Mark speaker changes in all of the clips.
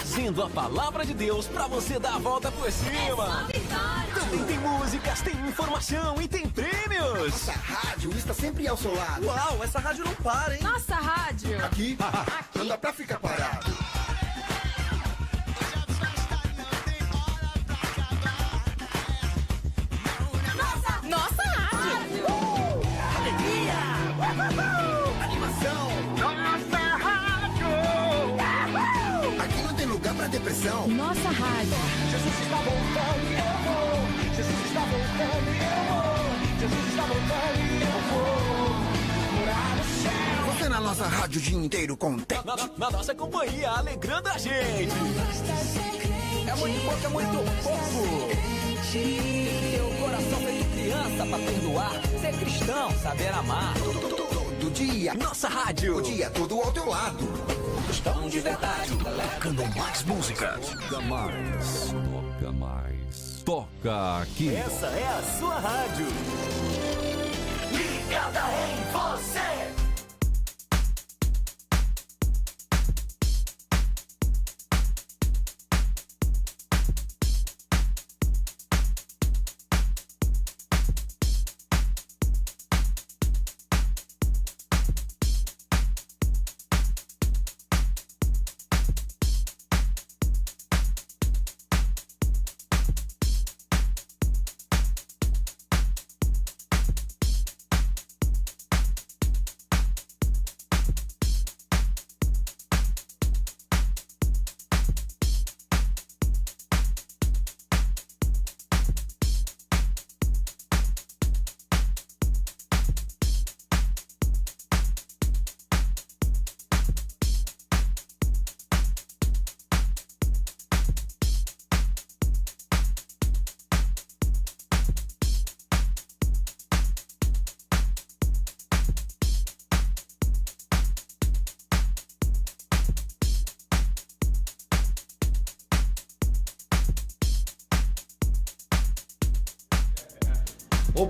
Speaker 1: trazendo a palavra de Deus pra você dar a volta por cima. Também tem músicas, tem informação e tem prêmios.
Speaker 2: Nossa rádio está sempre ao seu lado.
Speaker 3: Uau, essa rádio não para, hein?
Speaker 4: Nossa rádio.
Speaker 2: Aqui não dá pra ficar parado.
Speaker 4: Nossa rádio.
Speaker 2: Alegria! Animação!
Speaker 3: Nossa rádio!
Speaker 2: Aqui não tem lugar pra depressão.
Speaker 4: Nossa rádio.
Speaker 3: Jesus está voltando e eu vou. Jesus está voltando e eu vou. Jesus está voltando e eu vou. Morar no céu.
Speaker 2: Você na nossa rádio o dia inteiro contente.
Speaker 1: Na nossa companhia, alegrando a gente.
Speaker 3: É muito pouco, é muito pouco. Seu coração feito criança pra perdoar. Ser cristão, saber amar.
Speaker 2: Todo dia,
Speaker 1: Nossa rádio.
Speaker 2: o dia todo ao teu lado.
Speaker 3: Cristão de verdade, galera.
Speaker 1: Tocando mais músicas.
Speaker 5: Toca mais, toca mais. Toca aqui.
Speaker 3: Essa é a sua rádio. Ligada em você.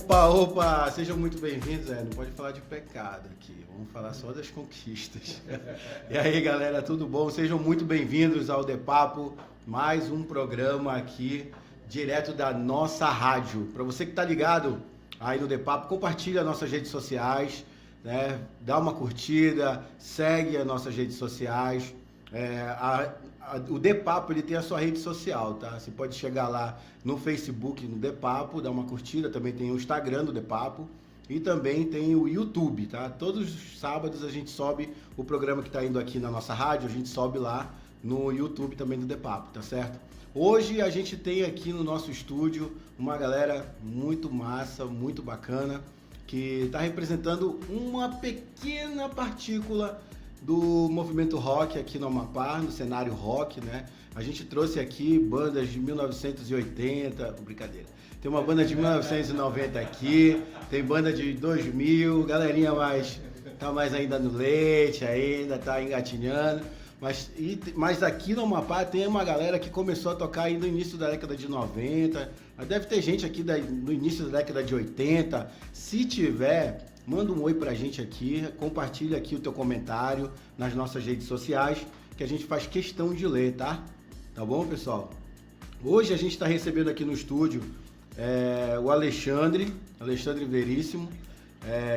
Speaker 6: Opa, sejam muito bem-vindos. Não pode falar de pecado aqui, vamos falar só das conquistas. E aí, galera, tudo bom? Sejam muito bem-vindos ao The Papo, mais um programa aqui, direto da nossa rádio. Para você que tá ligado aí no The Papo, compartilha nossas redes sociais, né? Dá uma curtida, segue as nossas redes sociais. O The Papo, ele tem a sua rede social, tá? Você pode chegar lá no Facebook, no The Papo, dar uma curtida. Também tem o Instagram do The Papo e também tem o YouTube, tá? Todos os sábados a gente sobe o programa que tá indo aqui na nossa rádio, a gente sobe lá no YouTube também do The Papo, tá certo? Hoje a gente tem aqui no nosso estúdio uma galera muito massa, muito bacana, que tá representando uma pequena partícula do movimento rock aqui no Amapá, no cenário rock, né? A gente trouxe aqui bandas de 1980, brincadeira. Tem uma banda de 1990 aqui, tem banda de 2000, galerinha tá mais ainda no leite, ainda tá engatinhando. Mas aqui no Amapá tem uma galera que começou a tocar aí no início da década de 90, mas deve ter gente aqui no início da década de 80. Se tiver, manda um oi pra gente aqui, compartilha aqui o teu comentário nas nossas redes sociais, que a gente faz questão de ler, tá? Tá bom, pessoal? Hoje a gente está recebendo aqui no estúdio o Alexandre Veríssimo,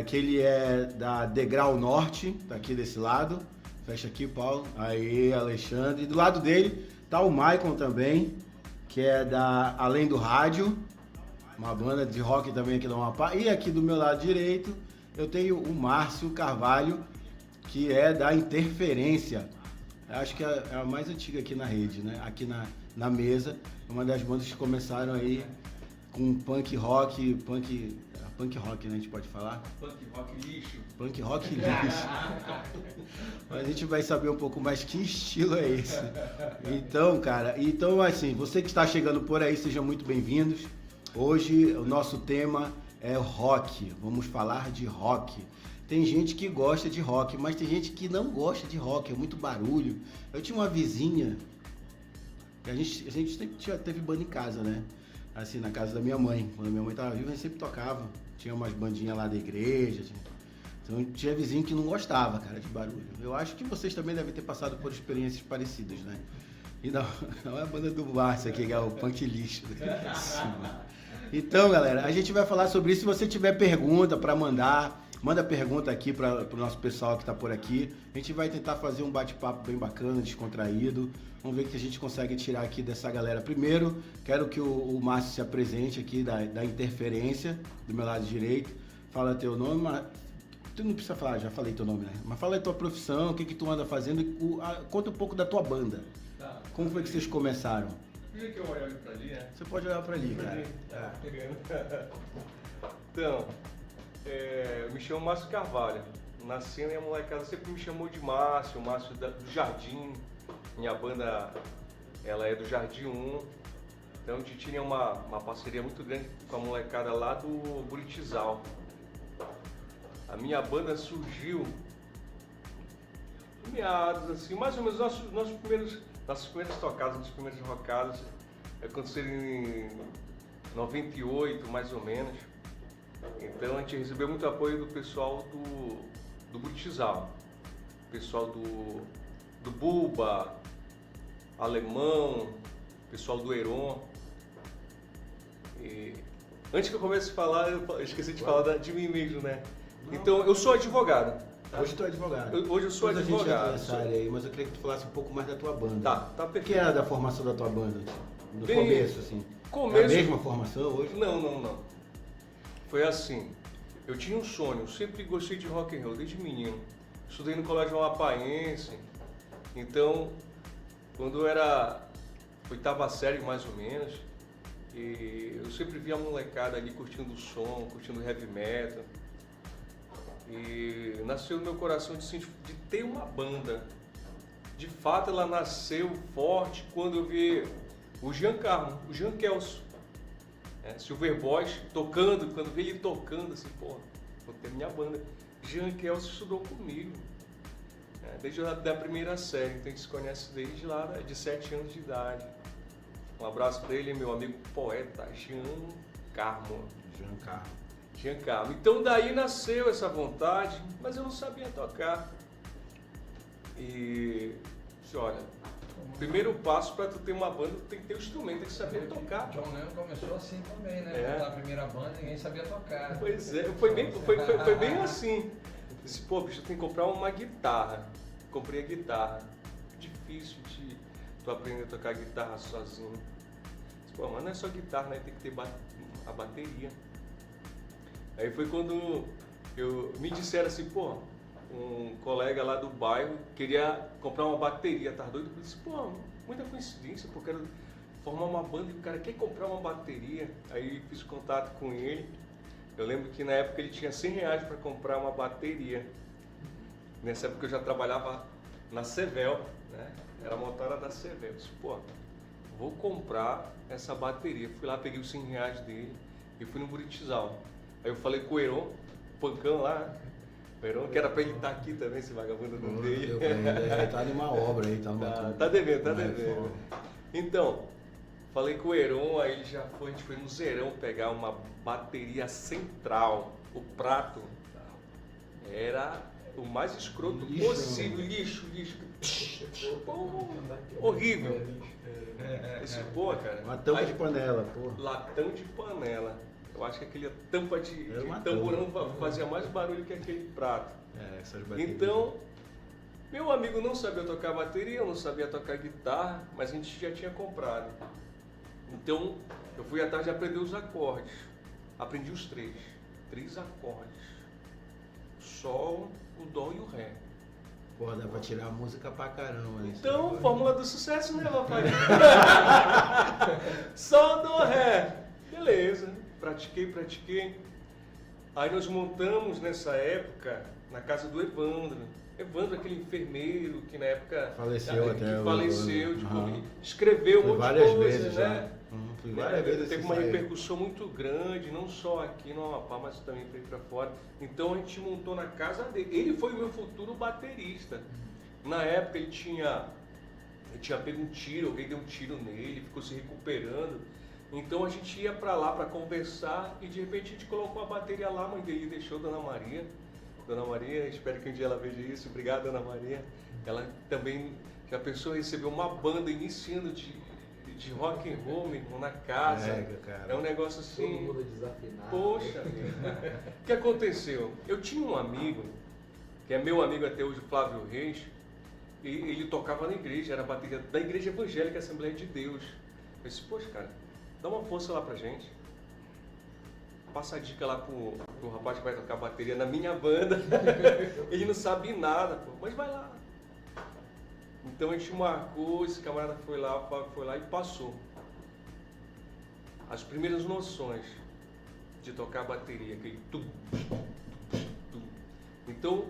Speaker 6: que ele é da Degrau Norte, tá aqui desse lado. Fecha aqui, Paulo. Aí, Alexandre. E do lado dele tá o Maicon também, que é da Além do Rádio, uma banda de rock também aqui do Amapá. E aqui do meu lado direito eu tenho o Márcio Carvalho, que é da Interferência. Acho que é a mais antiga aqui na rede, né? Aqui na mesa. Uma das bandas que começaram aí com punk rock, né? A gente pode falar?
Speaker 3: Punk rock lixo.
Speaker 6: Punk rock lixo. Mas a gente vai saber um pouco mais que estilo é esse. Então, cara, assim, você que está chegando por aí, sejam muito bem-vindos. Hoje o nosso tema é rock. Vamos falar de rock. Tem gente que gosta de rock, mas tem gente que não gosta de rock, é muito barulho. Eu tinha uma vizinha, a gente sempre teve banda em casa, né? Assim, na casa da minha mãe. Quando a minha mãe estava viva, a gente sempre tocava. Tinha umas bandinhas lá da igreja. Então tinha vizinho que não gostava, cara, de barulho. Eu acho que vocês também devem ter passado por experiências parecidas, né? E não é a banda do Márcio aqui, que é o Punk Lixo. Então, galera, a gente vai falar sobre isso. Se você tiver pergunta para mandar, manda pergunta aqui para o nosso pessoal que está por aqui. A gente vai tentar fazer um bate-papo bem bacana, descontraído. Vamos ver o que a gente consegue tirar aqui dessa galera. Primeiro, quero que o Márcio se apresente aqui da interferência, do meu lado direito. Fala teu nome, mas tu não precisa falar, já falei teu nome, né? Mas fala a tua profissão, o que tu anda fazendo e conta um pouco da tua banda.
Speaker 7: Tá.
Speaker 6: Como foi que vocês começaram?
Speaker 7: Queria que eu olhasse pra ali, né?
Speaker 6: Você pode olhar pra ali, cara.
Speaker 7: Tá, pegando. Então, eu me chamo Márcio Carvalho. Nasci e a molecada sempre me chamou de Márcio do Jardim. Minha banda, ela é do Jardim 1. Então a gente tinha uma parceria muito grande com a molecada lá do Buritizal. A minha banda surgiu em meados, assim, mais ou menos nossas primeiras tocadas, nossas primeiras rockadas aconteceram em 98, mais ou menos. Então a gente recebeu muito apoio do pessoal do Buritizal, pessoal do Bulba, Alemão, pessoal do Heron. E antes que eu comece a falar, eu esqueci de falar de mim mesmo, né? Então, eu sou advogado.
Speaker 6: Tá? Hoje tu é advogado.
Speaker 7: Hoje eu sou advogado.
Speaker 6: A gente entra nessa área aí, mas eu queria que tu falasse um pouco mais da tua banda.
Speaker 7: Tá
Speaker 6: O
Speaker 7: perfeito.
Speaker 6: que era da formação da tua banda? No
Speaker 7: Bem,
Speaker 6: começo, assim?
Speaker 7: começo-
Speaker 6: É a mesma formação hoje?
Speaker 7: Não. Foi assim. Eu tinha um sonho, eu sempre gostei de rock and roll, desde menino. Estudei no Colégio Amapaense. Então, quando eu era oitava série, mais ou menos, e eu sempre via a molecada ali curtindo o som, curtindo heavy metal. E nasceu no meu coração de ter uma banda. De fato, ela nasceu forte quando eu vi o Jean Carmo, o Jean Kelso, Silver Boys tocando. Quando eu vi ele tocando, assim, pô, vou ter minha banda. Jean Kelso estudou comigo, desde a da primeira série, então a gente se conhece desde lá de 7 anos de idade. Um abraço para ele, meu amigo poeta, Jean Carmo. Jean Carmo. Então daí nasceu essa vontade, mas eu não sabia tocar. E disse, olha, o primeiro passo para tu ter uma banda, tu tem que ter o instrumento, tem que saber tocar.
Speaker 8: John Lennon começou assim também, né? Na primeira banda ninguém sabia tocar.
Speaker 7: Pois é, foi bem assim. Disse, pô, bicho, tu tem que comprar uma guitarra. Comprei a guitarra. Difícil de tu aprender a tocar guitarra sozinho. Disse, pô, mas não é só guitarra, né? Tem que ter a bateria. Aí foi quando me disseram assim, pô, um colega lá do bairro queria comprar uma bateria, tá doido? Eu disse, pô, muita coincidência, pô, quero formar uma banda e o cara quer comprar uma bateria. Aí fiz contato com ele. Eu lembro que na época ele tinha R$100 para comprar uma bateria. Nessa época eu já trabalhava na Sevel, né? Era a motora da Sevel. Eu disse, pô, vou comprar essa bateria. Fui lá, peguei os R$100 dele e fui no Buritizal. Aí eu falei com o Heron, o Pancão lá, o Heron, que era pra ele estar aqui também, esse vagabundo não veio.
Speaker 6: Ele tá numa obra aí,
Speaker 7: tá devendo. Então, falei com o Heron, aí ele já foi, a gente foi no Zerão pegar uma bateria central. O prato era o mais escroto possível, lixo. Horrível. Esse pô, cara.
Speaker 6: Uma tampa de panela, pô.
Speaker 7: Latão de panela. Eu acho que aquele tampa de tamborão fazia mais barulho que aquele prato. Então, meu amigo não sabia tocar bateria, eu não sabia tocar guitarra, mas a gente já tinha comprado. Então, eu fui atrás de aprender os acordes. Aprendi os três acordes. O Sol, o Dó e o Ré.
Speaker 6: Pô, dá pra tirar a música pra caramba.
Speaker 7: Então, fórmula do sucesso, né, papai? Sol, Dó, Ré. Beleza. Pratiquei. Aí nós montamos nessa época na casa do Evandro. Evandro, aquele enfermeiro que na época
Speaker 6: faleceu
Speaker 7: escreveu um monte
Speaker 6: várias
Speaker 7: de coisa,
Speaker 6: vezes,
Speaker 7: né?
Speaker 6: Várias vezes
Speaker 7: teve uma repercussão muito grande, não só aqui no Amapá, mas também para fora. Então a gente montou na casa dele. Ele foi o meu futuro baterista. Na época ele tinha pego um tiro, alguém deu um tiro nele, ficou se recuperando. Então a gente ia para lá para conversar e de repente a gente colocou a bateria lá, a mãe dele deixou, Dona Maria. Dona Maria, espero que um dia ela veja isso. Obrigado, Dona Maria. Ela também que a pessoa recebeu uma banda iniciando de rock and roll, meu irmão, na casa. É um negócio assim...
Speaker 8: Todo mundo desafinado.
Speaker 7: Poxa vida. O que aconteceu? Eu tinha um amigo, que é meu amigo até hoje, Flávio Reis, e ele tocava na igreja, era a bateria da Igreja Evangélica Assembleia de Deus. Eu disse, poxa, cara, dá uma força lá pra gente. Passa a dica lá pro rapaz que vai tocar bateria na minha banda. Ele não sabe nada, pô, mas vai lá. Então a gente marcou, esse camarada foi lá e passou. As primeiras noções de tocar bateria, aquele tum, tum, tum. Então,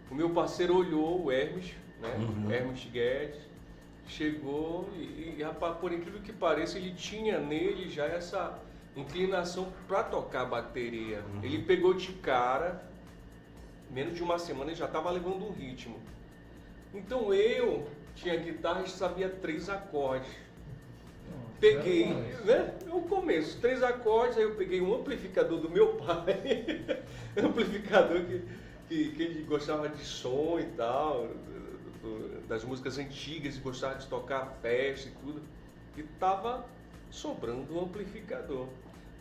Speaker 7: o meu parceiro olhou, o Hermes, né? Hermes Guedes, chegou e, rapaz, por incrível que pareça, ele tinha nele já essa inclinação para tocar bateria. Ele pegou de cara, menos de uma semana ele já estava levando um ritmo. Então eu tinha guitarra e sabia 3 acordes. Peguei, né? O começo, 3 acordes, aí eu peguei um amplificador do meu pai, amplificador que ele gostava de som e tal, das músicas antigas, e gostava de tocar festa e tudo, e tava sobrando um amplificador.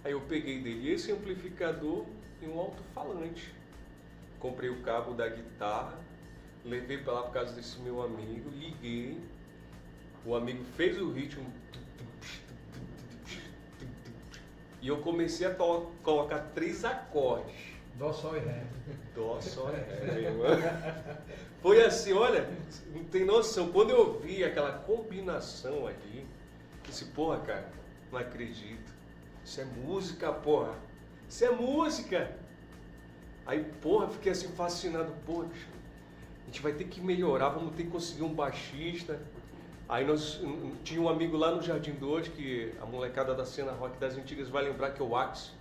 Speaker 7: Aí eu peguei dele esse amplificador e um alto-falante. Comprei o cabo da guitarra, levei para lá por causa desse meu amigo, liguei, o amigo fez o ritmo e eu comecei a colocar 3 acordes.
Speaker 8: Dó, sol e ré.
Speaker 7: Dó, sol e ré, meu irmão. Foi assim, olha, não tem noção, quando eu vi aquela combinação ali, disse, porra, cara, não acredito, isso é música, porra, isso é música. Aí, porra, fiquei assim fascinado, porra, a gente vai ter que melhorar, vamos ter que conseguir um baixista. Aí nós tinha um amigo lá no Jardim 2, que a molecada da cena rock das antigas vai lembrar, que é o Axe,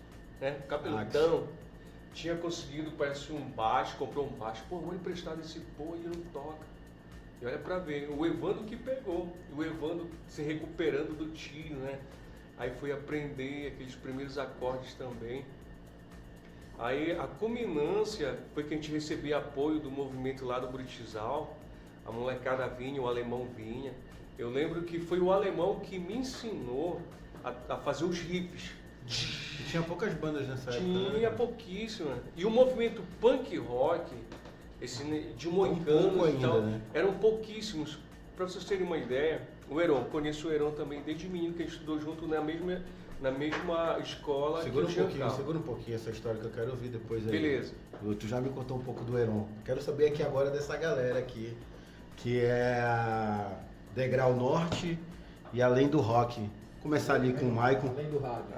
Speaker 7: né? Cabeludão. Tinha conseguido, parece um baixo, comprou um baixo. Pô, vou emprestar desse pô e ele não toca. E olha pra ver, o Evandro que pegou. O Evandro se recuperando do tiro, né? Aí foi aprender aqueles primeiros acordes também. Aí a culminância foi que a gente recebia apoio do movimento lá do Buritizal. A molecada vinha, o alemão vinha. Eu lembro que foi o alemão que me ensinou a fazer os riffs.
Speaker 6: E tinha poucas bandas nessa época.
Speaker 7: Tinha pouquíssima. E o movimento punk rock, esse de moicanos e tal,
Speaker 6: né?
Speaker 7: eram pouquíssimos. Para vocês terem uma ideia, o Heron, conheço o Heron também desde menino, que a gente estudou junto na mesma escola.
Speaker 6: Segura um pouquinho essa história que eu quero ouvir depois aí.
Speaker 7: Beleza.
Speaker 6: Tu já me contou um pouco do Heron. Quero saber aqui agora dessa galera aqui, que é a Degrau Norte e Além do Rock. Começar ali com o Maicon.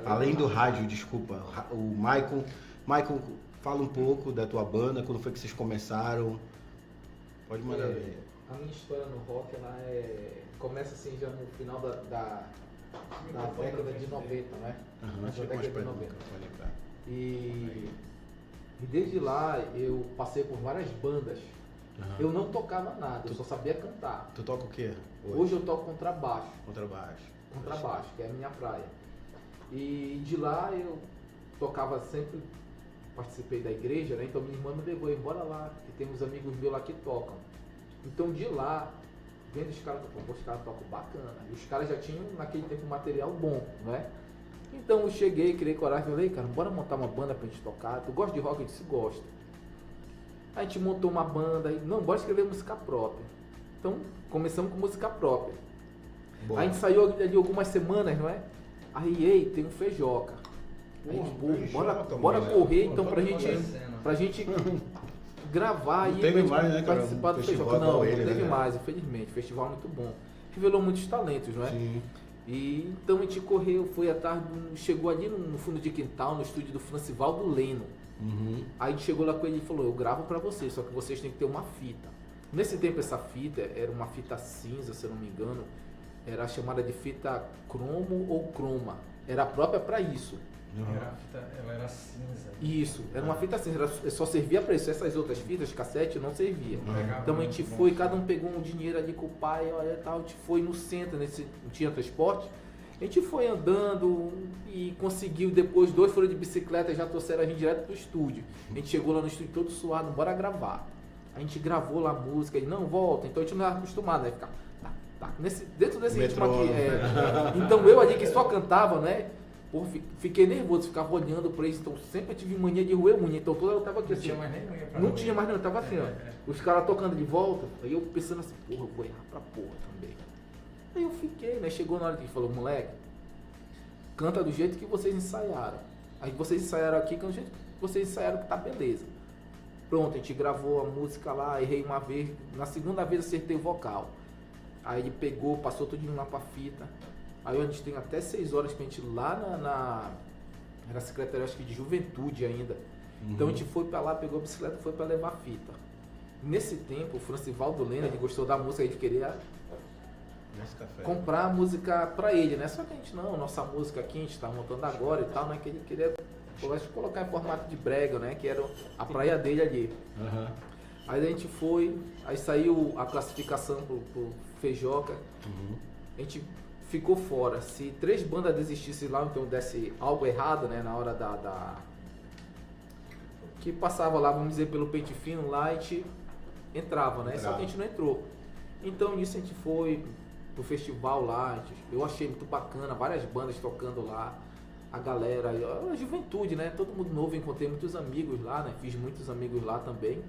Speaker 6: Além do rádio, desculpa. O Maicon. Maicon, fala um pouco da tua banda, quando foi que vocês começaram. Pode mandar ver.
Speaker 8: A minha história no rock, ela começa assim já no final da década de 90, né?
Speaker 6: Na década de 90.
Speaker 8: E desde lá eu passei por várias bandas. Eu não tocava nada, eu só sabia cantar.
Speaker 6: Tu toca o quê?
Speaker 8: Hoje eu toco contrabaixo.
Speaker 6: Contrabaixo,
Speaker 8: que é a minha praia. E de lá eu tocava sempre, participei da igreja, né? Então minha irmã me levou, embora lá, que tem uns amigos meus lá que tocam. Então de lá, vendo os caras tocam bacana. E os caras já tinham naquele tempo material bom, né? Então eu cheguei, criei coragem, falei, cara, bora montar uma banda pra gente tocar. Tu gosta de rock? Eu disse, gosto. A gente montou uma banda, não, bora escrever música própria. Então começamos com música própria. Boa. A gente saiu ali algumas semanas, não é? Aí, ei, tem um Feijoca. Aí, bora correr então pra gente gravar
Speaker 6: não
Speaker 8: e
Speaker 6: teve mais, né,
Speaker 8: participar do Feijoca. Não teve mais, infelizmente. Festival muito bom. Revelou muitos talentos, não é?
Speaker 6: Sim.
Speaker 8: E então a gente correu, foi à tarde, chegou ali no fundo de quintal, no estúdio do Francivaldo Leno. Aí a gente chegou lá com ele e falou, eu gravo pra vocês, só que vocês têm que ter uma fita. Nesse tempo essa fita era uma fita cinza, se eu não me engano, era chamada de fita cromo ou croma, era própria para isso.
Speaker 9: Ela era cinza.
Speaker 8: Isso, era uma fita cinza, só servia para isso, essas outras fitas, cassete, não servia. Então a gente foi, cada um pegou um dinheiro ali com o pai, olha tal, a gente foi no centro, não tinha transporte, a gente foi andando e conseguiu, depois 2 foram de bicicleta, já trouxeram a gente direto pro estúdio. A gente chegou lá no estúdio todo suado, bora gravar. A gente gravou lá a música, ele não volta, então a gente não era acostumado, né? Ficar Tá, dentro desse ritmo
Speaker 6: Metrô.
Speaker 8: aqui. Então eu ali que só cantava, né? Pô, fiquei nervoso, ficava olhando pra eles. Então sempre eu tive mania de roer unha. Então toda eu tava aqui
Speaker 9: Não
Speaker 8: assim.
Speaker 9: tinha mais nem unha pra
Speaker 8: Não
Speaker 9: roer.
Speaker 8: tinha mais não, eu tava assim, ó. Os caras tocando de volta, aí eu pensando assim, porra, eu vou errar pra porra também. Aí eu fiquei, né? Chegou na hora que ele falou, moleque, canta do jeito que vocês ensaiaram. Aí vocês ensaiaram aqui, canta do jeito que vocês ensaiaram que tá beleza. Pronto, a gente gravou a música lá, errei uma vez, na segunda vez acertei o vocal. Aí ele pegou, passou tudinho lá pra fita. Aí a gente tem até 6 horas pra gente ir lá era secretaria, acho que de juventude ainda. Então a gente foi pra lá, pegou a bicicleta e foi pra levar a fita. Nesse tempo, o Francivaldo Lena, ele gostou da música, a gente queria
Speaker 6: Nesse café.
Speaker 8: comprar a música pra ele, né? Só que a gente não, nossa música aqui a gente tá montando agora e tal, né? Que ele queria colocar em formato de brega, né? Que era a praia dele ali.
Speaker 6: Aham.
Speaker 8: Aí a gente foi, aí saiu a classificação pro Feijoca, a gente ficou fora. Se 3 bandas desistissem lá, então desse algo errado, né? Na hora que passava lá, vamos dizer, pelo pente fino lá, a gente entrava, né? Só que a gente não entrou. Então nisso a gente foi pro festival lá, eu achei muito bacana, várias bandas tocando lá, a galera, a juventude, né? Todo mundo novo, encontrei muitos amigos lá, né? Fiz muitos amigos lá também.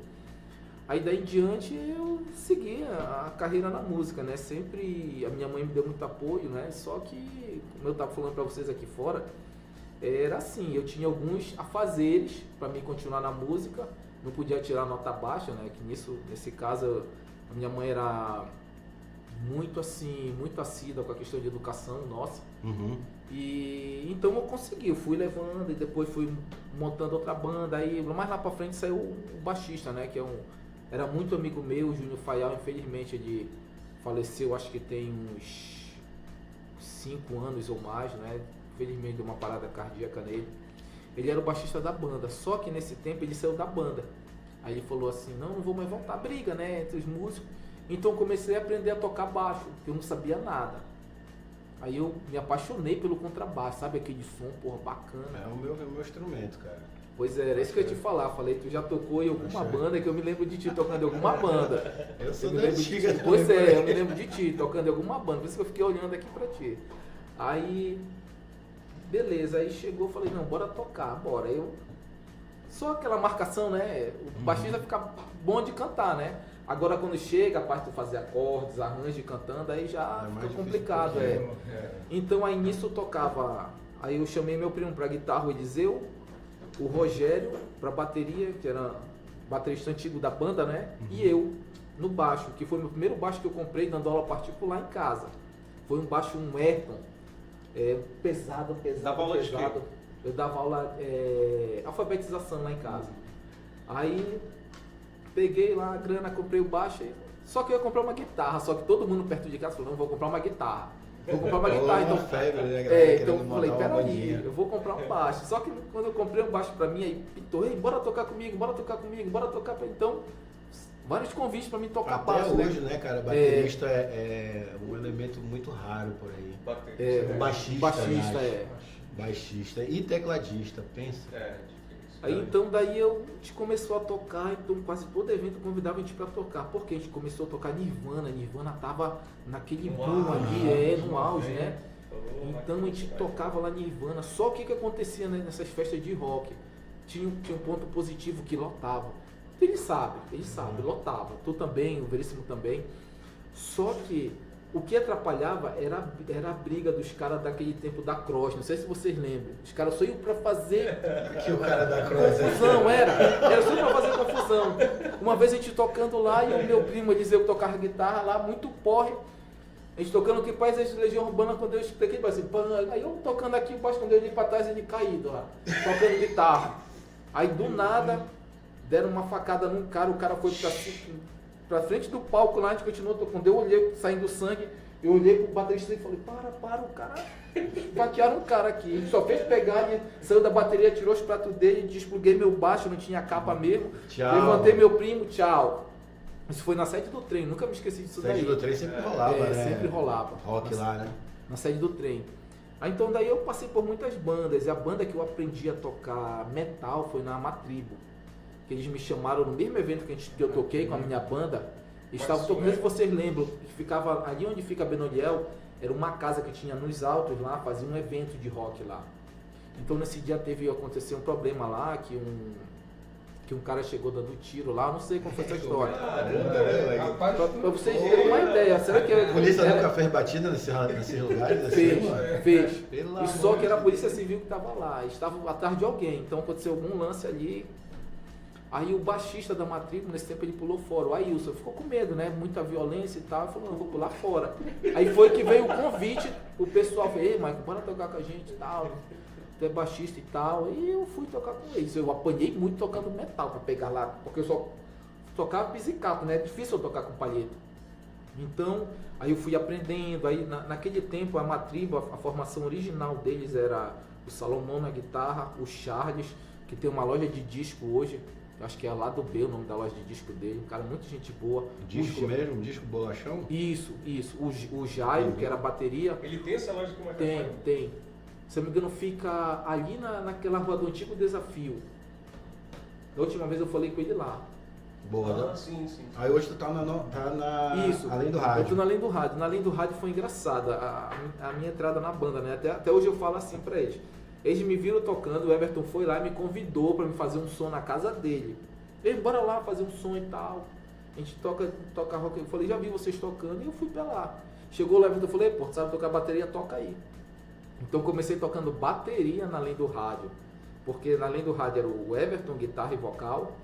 Speaker 8: Aí daí em diante eu segui a carreira na música, né? Sempre a minha mãe me deu muito apoio, né? Só que, como eu tava falando pra vocês aqui fora, era assim, eu tinha alguns afazeres para mim continuar na música, não podia tirar nota baixa, né? Que nesse caso, a minha mãe era muito assim, muito assídua com a questão de educação nossa. E então eu consegui, eu fui levando e depois fui montando outra banda. Aí mais lá pra frente saiu o baixista, né? Que era muito amigo meu, o Júnior Faial. Infelizmente ele faleceu, acho que tem uns 5 anos ou mais, né? Infelizmente deu uma parada cardíaca nele. Ele era o baixista da banda, só que nesse tempo ele saiu da banda. Aí ele falou assim, não vou mais voltar, briga, né, entre os músicos. Então comecei a aprender a tocar baixo, porque eu não sabia nada. Aí eu me apaixonei pelo contrabaixo, sabe aquele som, porra, bacana.
Speaker 6: É o meu instrumento, cara.
Speaker 8: Pois é, era isso que eu ia te falar. Falei, tu já tocou em alguma banda, que eu me lembro de ti tocando em alguma banda.
Speaker 6: Eu sou
Speaker 8: me
Speaker 6: da
Speaker 8: lembro de
Speaker 6: antiga
Speaker 8: ti.
Speaker 6: também,
Speaker 8: Pois
Speaker 6: por
Speaker 8: é,
Speaker 6: aí.
Speaker 8: eu me lembro de ti tocando em alguma banda. Por isso que eu fiquei olhando aqui pra ti. Aí, beleza, aí chegou, falei, não, bora tocar, bora. Só aquela marcação, né? O baixista fica bom de cantar, né? Agora quando chega a parte de fazer acordes, arranjo e cantando, aí já
Speaker 6: É mais
Speaker 8: fica
Speaker 6: difícil
Speaker 8: complicado,
Speaker 6: um
Speaker 8: é.
Speaker 6: pouquinho.
Speaker 8: Então aí nisso eu tocava, aí eu chamei meu primo pra guitarra, o Eliseu, o Rogério pra bateria, que era baterista antigo da banda, né? E eu no baixo, que foi o meu primeiro baixo que eu comprei dando aula particular em casa. Foi um baixo, um Ayrton, pesado.
Speaker 7: Dava aula de quê?
Speaker 8: Eu dava aula, alfabetização lá em casa. Aí peguei lá a grana, comprei o baixo, só que eu ia comprar uma guitarra, só que todo mundo perto de casa falou, não, vou comprar uma guitarra. Vou comprar uma guitarra, então.
Speaker 6: Febre, né, galera,
Speaker 8: Então eu
Speaker 6: querendo
Speaker 8: falei,
Speaker 6: montar uma
Speaker 8: peraí,
Speaker 6: bandinha.
Speaker 8: eu vou comprar um baixo. Só que quando eu comprei um baixo pra mim, aí pintou, ei, bora tocar comigo, bora tocar comigo, bora tocar pra... Então, vários convites pra mim tocar
Speaker 6: Até
Speaker 8: baixo.
Speaker 6: hoje, né, cara, baterista é um elemento muito raro por aí. Baixista,
Speaker 8: Baixista,
Speaker 6: Baixista e tecladista, pensa.
Speaker 7: Difícil.
Speaker 8: Aí então daí a gente começou a tocar, então quase todo evento convidava a gente pra tocar. Porque a gente começou a tocar Nirvana tava naquele boom ali, no auge, né? Então a gente tocava lá Nirvana. Só o que acontecia, né, nessas festas de rock? Tinha um ponto positivo que lotava. Ele sabe, lotava. Tu também, o Veríssimo também. Só que o que atrapalhava era a briga dos caras daquele tempo da Cross. Não sei se vocês lembram. Os caras só iam pra fazer
Speaker 6: Que o cara da Cross
Speaker 8: confusão, era só pra fazer confusão. Uma vez a gente tocando lá e o meu primo Eliseu tocava guitarra lá, muito porre. A gente tocando que paz de Legião Urbana, quando eu expliquei, assim, aí eu tocando aqui, o baixo, quando eu olhei pra trás, ele caído lá, tocando guitarra. Aí do nada, deram uma facada num cara, o cara foi pra frente do palco lá, a gente continuou tocando. Quando eu olhei, saindo sangue, eu olhei pro baterista e falei, para, o cara, patearam um cara aqui. Ele só fez pegar, ele saiu da bateria, tirou os pratos dele, despluguei meu baixo, não tinha capa mesmo.
Speaker 6: Tchau.
Speaker 8: Levantei meu primo, tchau. Isso foi na sede do trem, nunca me esqueci disso daí.
Speaker 6: Sede do trem sempre rolava, né?
Speaker 8: Sempre rolava.
Speaker 6: Rock lá, né?
Speaker 8: Na sede do trem. Aí então daí eu passei por muitas bandas, e a banda que eu aprendi a tocar metal foi na Matribo. Que eles me chamaram no mesmo evento que eu toquei com a minha banda, Estavam tocando, não sei se vocês lembram, que ficava ali onde fica Benoliel, era uma casa que tinha nos altos lá, fazia um evento de rock lá. Então nesse dia aconteceu um problema lá, que um cara chegou dando tiro lá, não sei como foi essa história. Pra vocês terem uma ideia, será que
Speaker 6: A polícia nunca fez batida nesses lugares? Assim,
Speaker 8: fez.
Speaker 6: Pelo
Speaker 8: E só
Speaker 6: amor
Speaker 8: que era a
Speaker 6: de
Speaker 8: polícia civil que estava lá, estava atrás de alguém, então aconteceu algum lance ali. Aí o baixista da Matribo, nesse tempo ele pulou fora, o Ailson, ficou com medo, né? Muita violência e tal, ele falou, não, eu vou pular fora. Aí foi que veio o convite, o pessoal falou, ei, Michael, bora tocar com a gente e tal, tu é baixista e tal, e eu fui tocar com eles. Eu apanhei muito tocando metal pra pegar lá, porque eu só tocava pizzicato, né? É difícil eu tocar com palheta. Então, aí eu fui aprendendo, aí naquele tempo a Matribo, a formação original deles era o Salomão na guitarra, o Charles, que tem uma loja de disco hoje, acho que é lá do B o nome da loja de disco dele, um cara muito gente boa.
Speaker 6: Disco mesmo? Um disco bolachão?
Speaker 8: Isso. O Jairo, que era a bateria.
Speaker 7: Ele tem essa loja com uma
Speaker 8: Tem. Se eu não me engano, fica ali naquela rua do Antigo Desafio. Da última vez eu falei com ele lá.
Speaker 6: Boa, né?
Speaker 7: Sim.
Speaker 6: Aí hoje tu tá
Speaker 8: Isso.
Speaker 6: Além do Rádio.
Speaker 8: Eu tô na Além do Rádio. Na Além do Rádio foi engraçada a minha entrada na banda, né? Até hoje eu falo assim pra eles. Eles me viram tocando, o Everton foi lá e me convidou pra me fazer um som na casa dele. Ele, bora lá fazer um som e tal. A gente toca rock. Eu falei, já vi vocês tocando, e eu fui pra lá. Chegou o Everton, eu falei, pô, sabe tocar bateria? Toca aí. Então comecei tocando bateria na Além do Rádio. Porque na Além do Rádio era o Everton, guitarra e vocal,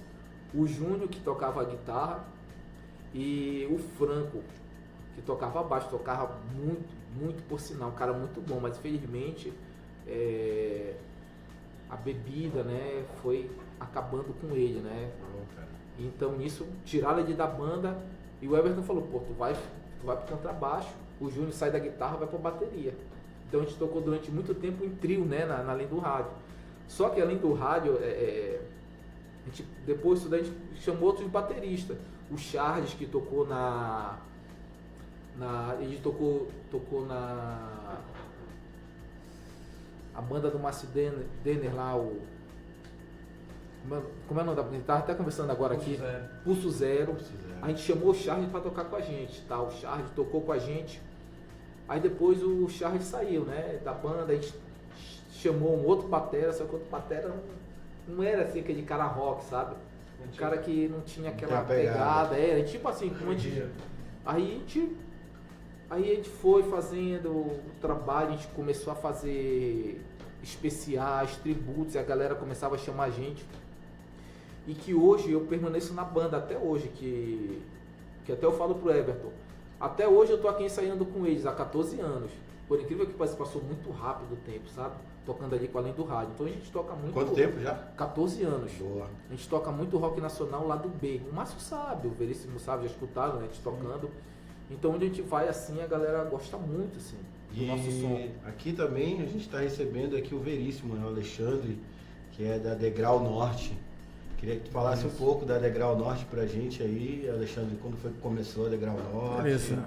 Speaker 8: o Júnior, que tocava a guitarra, e o Franco, que tocava baixo, tocava muito por sinal, um cara muito bom, mas infelizmente a bebida, né, foi acabando com ele, né? Então nisso tiraram ele da banda e o Everton falou, pô, tu vai pro contrabaixo, o Júnior sai da guitarra, vai pra bateria. Então a gente tocou durante muito tempo em trio, né, na Além do Rádio. Só que além do rádio, a gente, depois disso daí, a gente chamou outros bateristas. O Charles, que tocou ele tocou na a banda do Márcio Denner lá, como é o nome da banda? Ele tava até conversando agora aqui. Pulso Zero. A gente chamou o Charles para tocar com a gente, tá? O Charles tocou com a gente. Aí depois o Charles saiu, né, da banda, a gente chamou um outro batera, só que o outro batera não era assim aquele cara rock, sabe? Um cara que não tinha aquela pegada, era tipo assim, como a gente... Aí a gente foi fazendo o trabalho, a gente começou a fazer especiais, tributos, e a galera começava a chamar a gente. E que hoje eu permaneço na banda até hoje, que até eu falo pro Everton. Até hoje eu tô aqui ensaiando com eles há 14 anos. Por incrível que pareça, passou muito rápido o tempo, sabe? Tocando ali com Além do Rádio. Então a gente toca muito...
Speaker 6: Quanto tempo já?
Speaker 8: 14 anos.
Speaker 6: Boa.
Speaker 8: A gente toca muito rock nacional lá do B. O Márcio sabe, o Veríssimo sabe, já escutaram, né? A gente tocando. Então onde a gente vai assim, a galera gosta muito, assim, do nosso som.
Speaker 6: Aqui também a gente está recebendo aqui o Veríssimo, né? O Alexandre, que é da Degrau Norte. Queria que tu falasse um pouco da Degrau Norte pra gente aí, Alexandre, quando foi que começou a Degrau Norte?
Speaker 9: Beleza.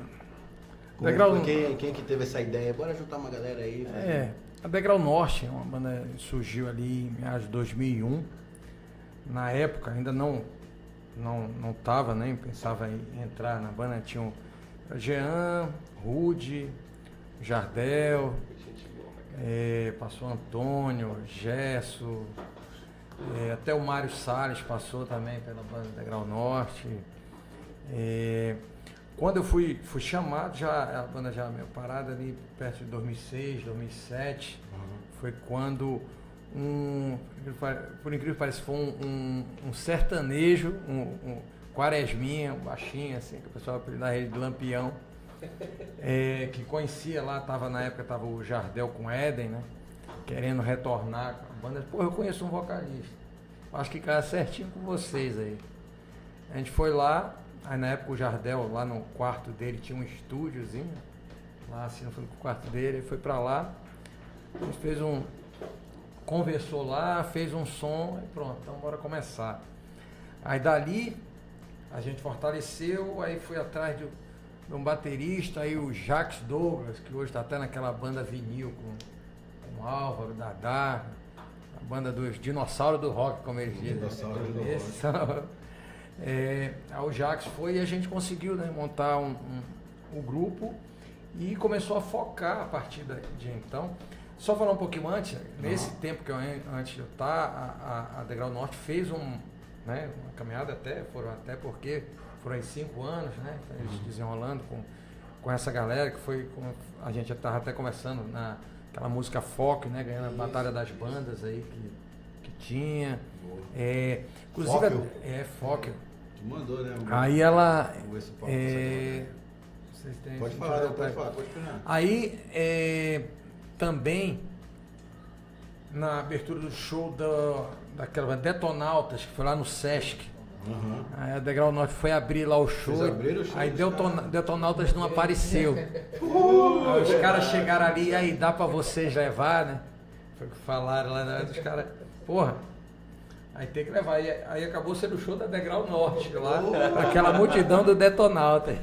Speaker 6: Quem que teve essa ideia? Bora juntar uma galera aí.
Speaker 9: A Degrau Norte é uma banda que surgiu ali em meados de 2001. Na época ainda não tava, nem pensava em entrar na banda. Tinha o Jean, Rude, Jardel, passou Antônio, Gesso, até o Mário Salles passou também pela banda Degrau Norte. Quando eu fui chamado, já a banda já meio parada ali perto de 2006, 2007, foi quando por incrível que pareça, foi um sertanejo, um quaresminha, um baixinho, assim, que o pessoal apelidava ele de Lampião, que conhecia lá, na época tava o Jardel com Éden, né, querendo retornar com a banda. Pô, eu conheço um vocalista, acho que cai certinho com vocês aí. A gente foi lá. Aí na época o Jardel, lá no quarto dele, tinha um estúdiozinho, lá assim, no quarto dele, ele foi pra lá, a gente conversou lá, fez um som, e pronto, então bora começar. Aí dali, a gente fortaleceu, aí fui atrás de um baterista, aí o Jacques Douglas, que hoje tá até naquela banda vinil com o Álvaro, Dadá, a banda dos dinossauros do rock, como eles dizem.
Speaker 6: Dinossauros do rock.
Speaker 9: Aí o Jax foi e a gente conseguiu, né, montar o grupo e começou a focar a partir de então. Só falar um pouquinho antes, nesse tempo que antes de eu estar, a Degrau Norte fez né, uma caminhada porque foram aí 5 anos, né, eles desenrolando com essa galera, que foi, como a gente já estava até conversando, naquela música Foque, né, ganhando a Batalha das Bandas aí que tinha. Inclusive, Foque.
Speaker 6: Tu mandou, né?
Speaker 9: Aí ela...
Speaker 6: Vamos ver se pode falar, pode terminar.
Speaker 9: Aí, também, na abertura do show daquela Detonautas, que foi lá no Sesc, aí a Degrau Norte foi abrir lá o show, aí Detonautas não apareceu. Aí os caras chegaram ali, aí dá pra vocês levar, né? Foi o que falaram lá, né? Os caras, porra, aí tem que levar. Aí acabou sendo o show da Degrau Norte lá, aquela multidão do Detonautas.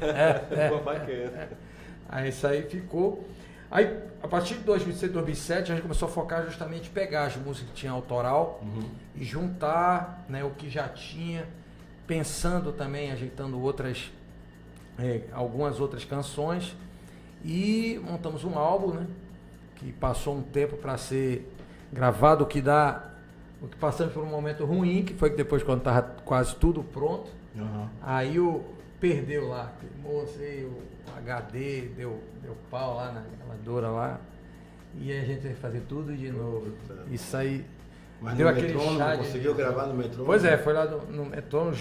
Speaker 9: Aí isso aí ficou. Aí, a partir de 2006, 2007, a gente começou a focar justamente em pegar as músicas que tinha autoral e juntar, né, o que já tinha, pensando também, ajeitando algumas outras canções, e montamos um álbum, né, que passou um tempo para ser gravado, o que passamos por um momento ruim, que foi que depois, quando estava quase tudo pronto, aí perdeu lá, mostrei o HD, deu pau lá na gravadora lá, e a gente teve que fazer tudo de novo. Isso aí.
Speaker 6: Mas
Speaker 9: deu
Speaker 6: no
Speaker 9: aquele
Speaker 6: metrônomo,
Speaker 9: chá
Speaker 6: conseguiu gravar no metrônomo?
Speaker 9: Pois foi lá no metrônomo,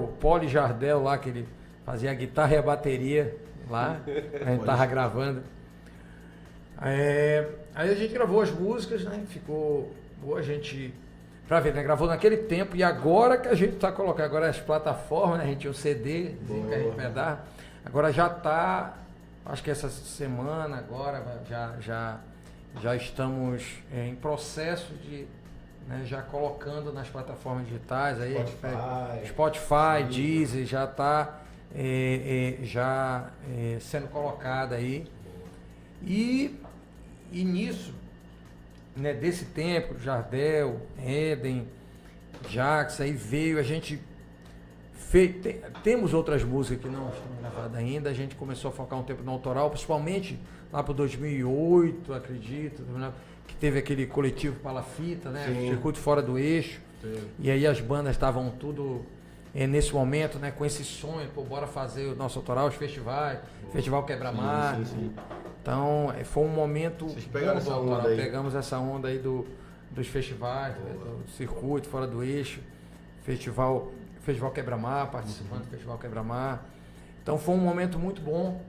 Speaker 9: o Poli Jardel lá, que ele fazia a guitarra e a bateria lá, a gente tava gravando. Aí a gente gravou as músicas, né? Ficou boa, a gente, pra ver, né? Gravou naquele tempo, e agora que a gente tá colocando, agora as plataformas, né? A gente tinha o CD, que a gente vai dar. Agora já está, acho que essa semana agora já estamos em processo de, né, já colocando nas plataformas digitais, aí Spotify, Deezer, já está sendo colocada aí. E nisso, né, desse tempo, Jardel, Éden, Jax, aí veio, a gente temos outras músicas que não estão gravadas ainda, a gente começou a focar um tempo no autoral, principalmente lá para 2008, acredito, que teve aquele coletivo Palafita, né? Circuito Fora do Eixo. Sim. E aí as bandas estavam tudo nesse momento, né, com esse sonho, bora fazer o nosso autoral, os festivais, Festival Quebra-Mar. Então, foi um momento...
Speaker 6: Vocês pegaram essa onda aí?
Speaker 9: Pegamos essa onda aí dos festivais, do Circuito Fora do Eixo, Festival Quebra-Mar, participando do Festival Quebra-Mar. Então foi um momento muito bom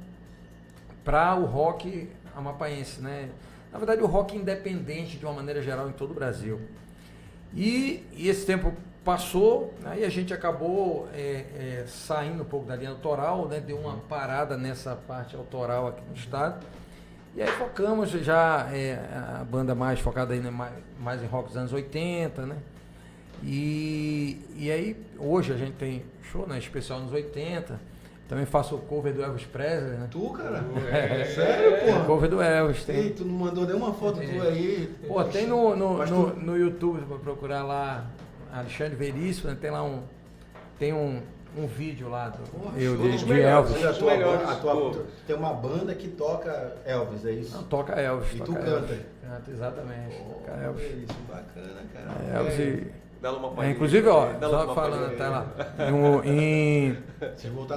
Speaker 9: para o rock amapaense, né? Na verdade, o rock independente de uma maneira geral em todo o Brasil. E esse tempo passou, aí a gente acabou saindo um pouco da linha autoral, né? Deu uma parada nessa parte autoral aqui no estado. E aí focamos já, a banda mais focada ainda mais em rock dos anos 80, né? E aí, hoje a gente tem show, né, especial nos 80. Também faço o cover do Elvis Presley, né?
Speaker 6: Tu, cara? Sério, pô?
Speaker 9: Cover do Elvis.
Speaker 6: Ei, tu não mandou nenhuma foto tua aí.
Speaker 9: Pô, tem no YouTube, pra procurar lá, Alexandre Veríssimo, né? Tem um vídeo lá de Elvis.
Speaker 6: Tem uma banda que toca Elvis, é isso?
Speaker 9: Não, toca Elvis.
Speaker 6: E tu canta?
Speaker 9: Canta, exatamente. Toca Elvis.
Speaker 6: Isso, bacana, cara.
Speaker 9: Elvis e...
Speaker 7: inclusive,
Speaker 9: só falando até lá,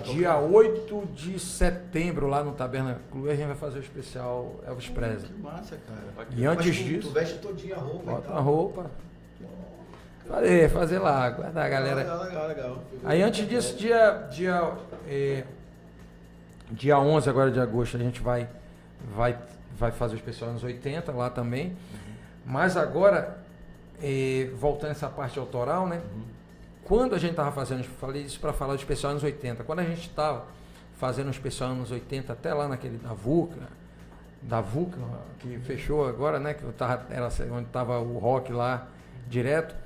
Speaker 9: dia 8 de setembro, lá no Taberna Clube, a gente vai fazer o especial Elvis Presley.
Speaker 6: Que massa, cara.
Speaker 9: E antes disso...
Speaker 6: Tu veste todinha a roupa.
Speaker 9: Bota a roupa. Fazer lá, guardar a galera.
Speaker 6: Legal.
Speaker 9: Aí antes disso, dia 11 agora de agosto, a gente vai fazer o especial anos 80 lá também. Mas agora... voltando essa parte autoral, né? Quando a gente estava fazendo, falei isso para falar do especial anos 80, quando a gente estava fazendo o especial anos 80, até lá naquele da VUCA, que fechou agora, né? Que era onde estava o rock lá direto.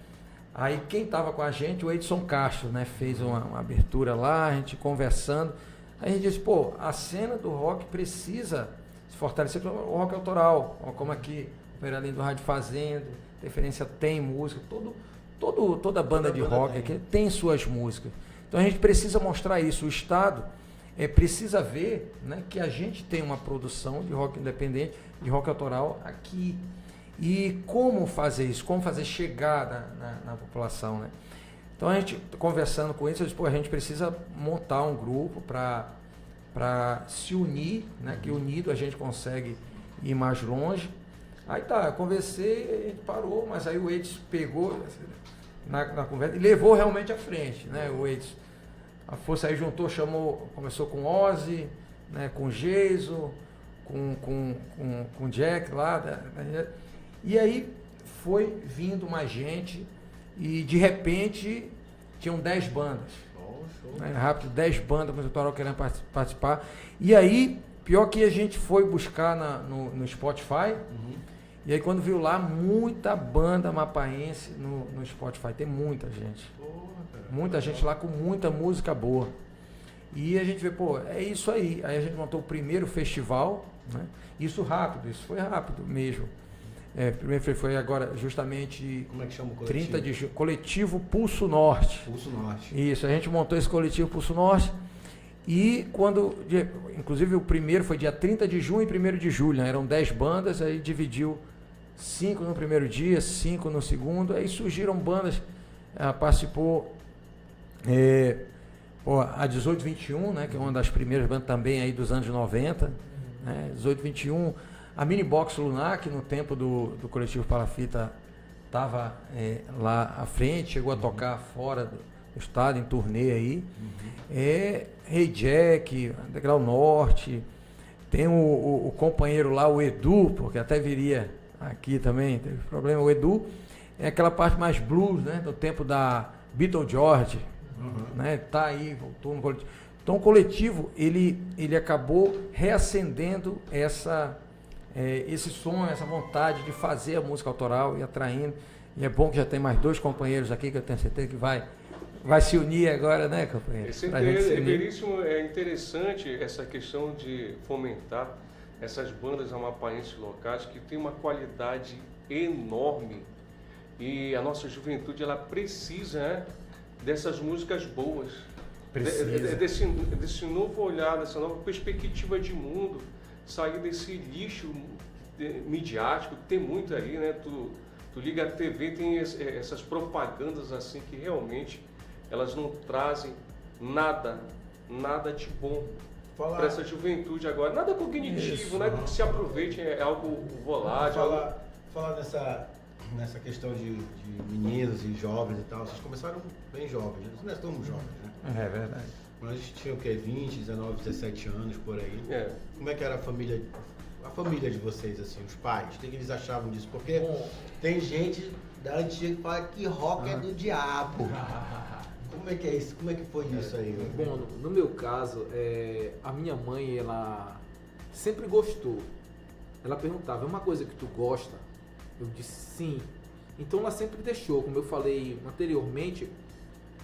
Speaker 9: Aí quem estava com a gente, o Edson Castro, né? Fez uma abertura lá, a gente conversando. Aí a gente disse, pô, a cena do rock precisa se fortalecer com o rock autoral, como aqui, o Peralino do Rádio Fazendo. Referência tem música, toda banda de rock aqui tem suas músicas. Então a gente precisa mostrar isso. O Estado precisa ver, né, que a gente tem uma produção de rock independente, de rock autoral aqui. E como fazer isso? Como fazer chegar na população, né? Então a gente, conversando com eles, eu disse, pô, a gente precisa montar um grupo para se unir, né? Que unido a gente consegue ir mais longe. Aí tá, eu conversei, a gente parou, mas aí o Edson pegou na conversa e levou realmente à frente, né? O Edson, a força aí juntou, chamou, começou com Ozzy, né? Com Geiso, com o Jack lá, e aí foi vindo mais gente e de repente tinham 10 bandas. Né? Rápido, 10 bandas com o autoral querendo participar. E aí, pior que a gente foi buscar no Spotify, e aí quando viu lá, muita banda mapaense no Spotify, tem muita gente. Muita gente lá com muita música boa. E a gente vê, pô, é isso aí. Aí a gente montou o primeiro festival, né? Isso foi rápido mesmo. Primeiro foi agora justamente.
Speaker 6: Como é que chama o coletivo?
Speaker 9: 30 de junho, coletivo Pulso Norte.
Speaker 6: Pulso Norte.
Speaker 9: Isso, a gente montou esse coletivo Pulso Norte. E inclusive o primeiro foi dia 30 de junho e 1º de julho, né? Eram 10 bandas, aí dividiu 5 no primeiro dia, 5 no segundo, aí surgiram bandas, participou a 1821, né? Que é uma das primeiras bandas também aí dos anos 90, né? 1821, a Mini Box Lunar, que no tempo do coletivo Palafita estava lá à frente, chegou a tocar fora do estado, em turnê aí. Hey Jack, Degrau Norte, tem o companheiro lá, o Edu, porque até viria aqui também, teve problema, o Edu é aquela parte mais blues, né, do tempo da Beatle George, né, tá aí, voltou no coletivo. Então o coletivo, ele acabou reacendendo esse sonho, essa vontade de fazer a música autoral e atraindo, e é bom que já tem mais 2 companheiros aqui, que eu tenho certeza que vai se unir agora, né, companheiro?
Speaker 7: Veríssimo, é interessante essa questão de fomentar essas bandas amapaenses locais que tem uma qualidade enorme e a nossa juventude ela precisa, né, dessas músicas boas, desse novo olhar, dessa nova perspectiva de mundo, sair desse lixo midiático que tem muito aí, né? Tu liga a TV, tem essas propagandas assim que realmente elas não trazem nada de bom para essa juventude agora. Nada cognitivo, nada que se aproveite, é algo volátil.
Speaker 6: Falar nessa questão de meninos e jovens e tal, vocês começaram bem jovens, né? Nós estamos jovens, né?
Speaker 9: É verdade.
Speaker 6: Mas a gente tinha o quê? 20, 19, 17 anos, por aí. Como é que era a família de vocês, assim, os pais? O que eles achavam disso? Porque tem gente da antiga que fala que rock é do diabo. Como é que é isso? Como é que foi isso aí?
Speaker 8: Bom, no meu caso, a minha mãe, ela sempre gostou. Ela perguntava, é uma coisa que tu gosta? Eu disse sim. Então ela sempre deixou, como eu falei anteriormente,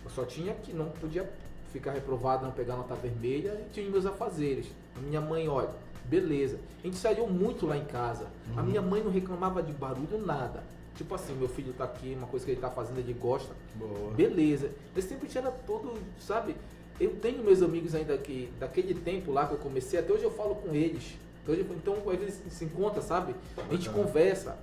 Speaker 8: eu só tinha que não podia ficar reprovado, não pegar nota vermelha, e tinha meus afazeres. A minha mãe, olha, beleza. A gente saiu muito lá em casa. A minha mãe não reclamava de barulho, nada. Tipo assim, meu filho tá aqui, uma coisa que ele tá fazendo, ele gosta. Boa. Beleza. Eu sempre tinha todo, sabe? Eu tenho meus amigos ainda que, daquele tempo lá que eu comecei, até hoje eu falo com eles. Então, às vezes se encontra, sabe? A gente conversa.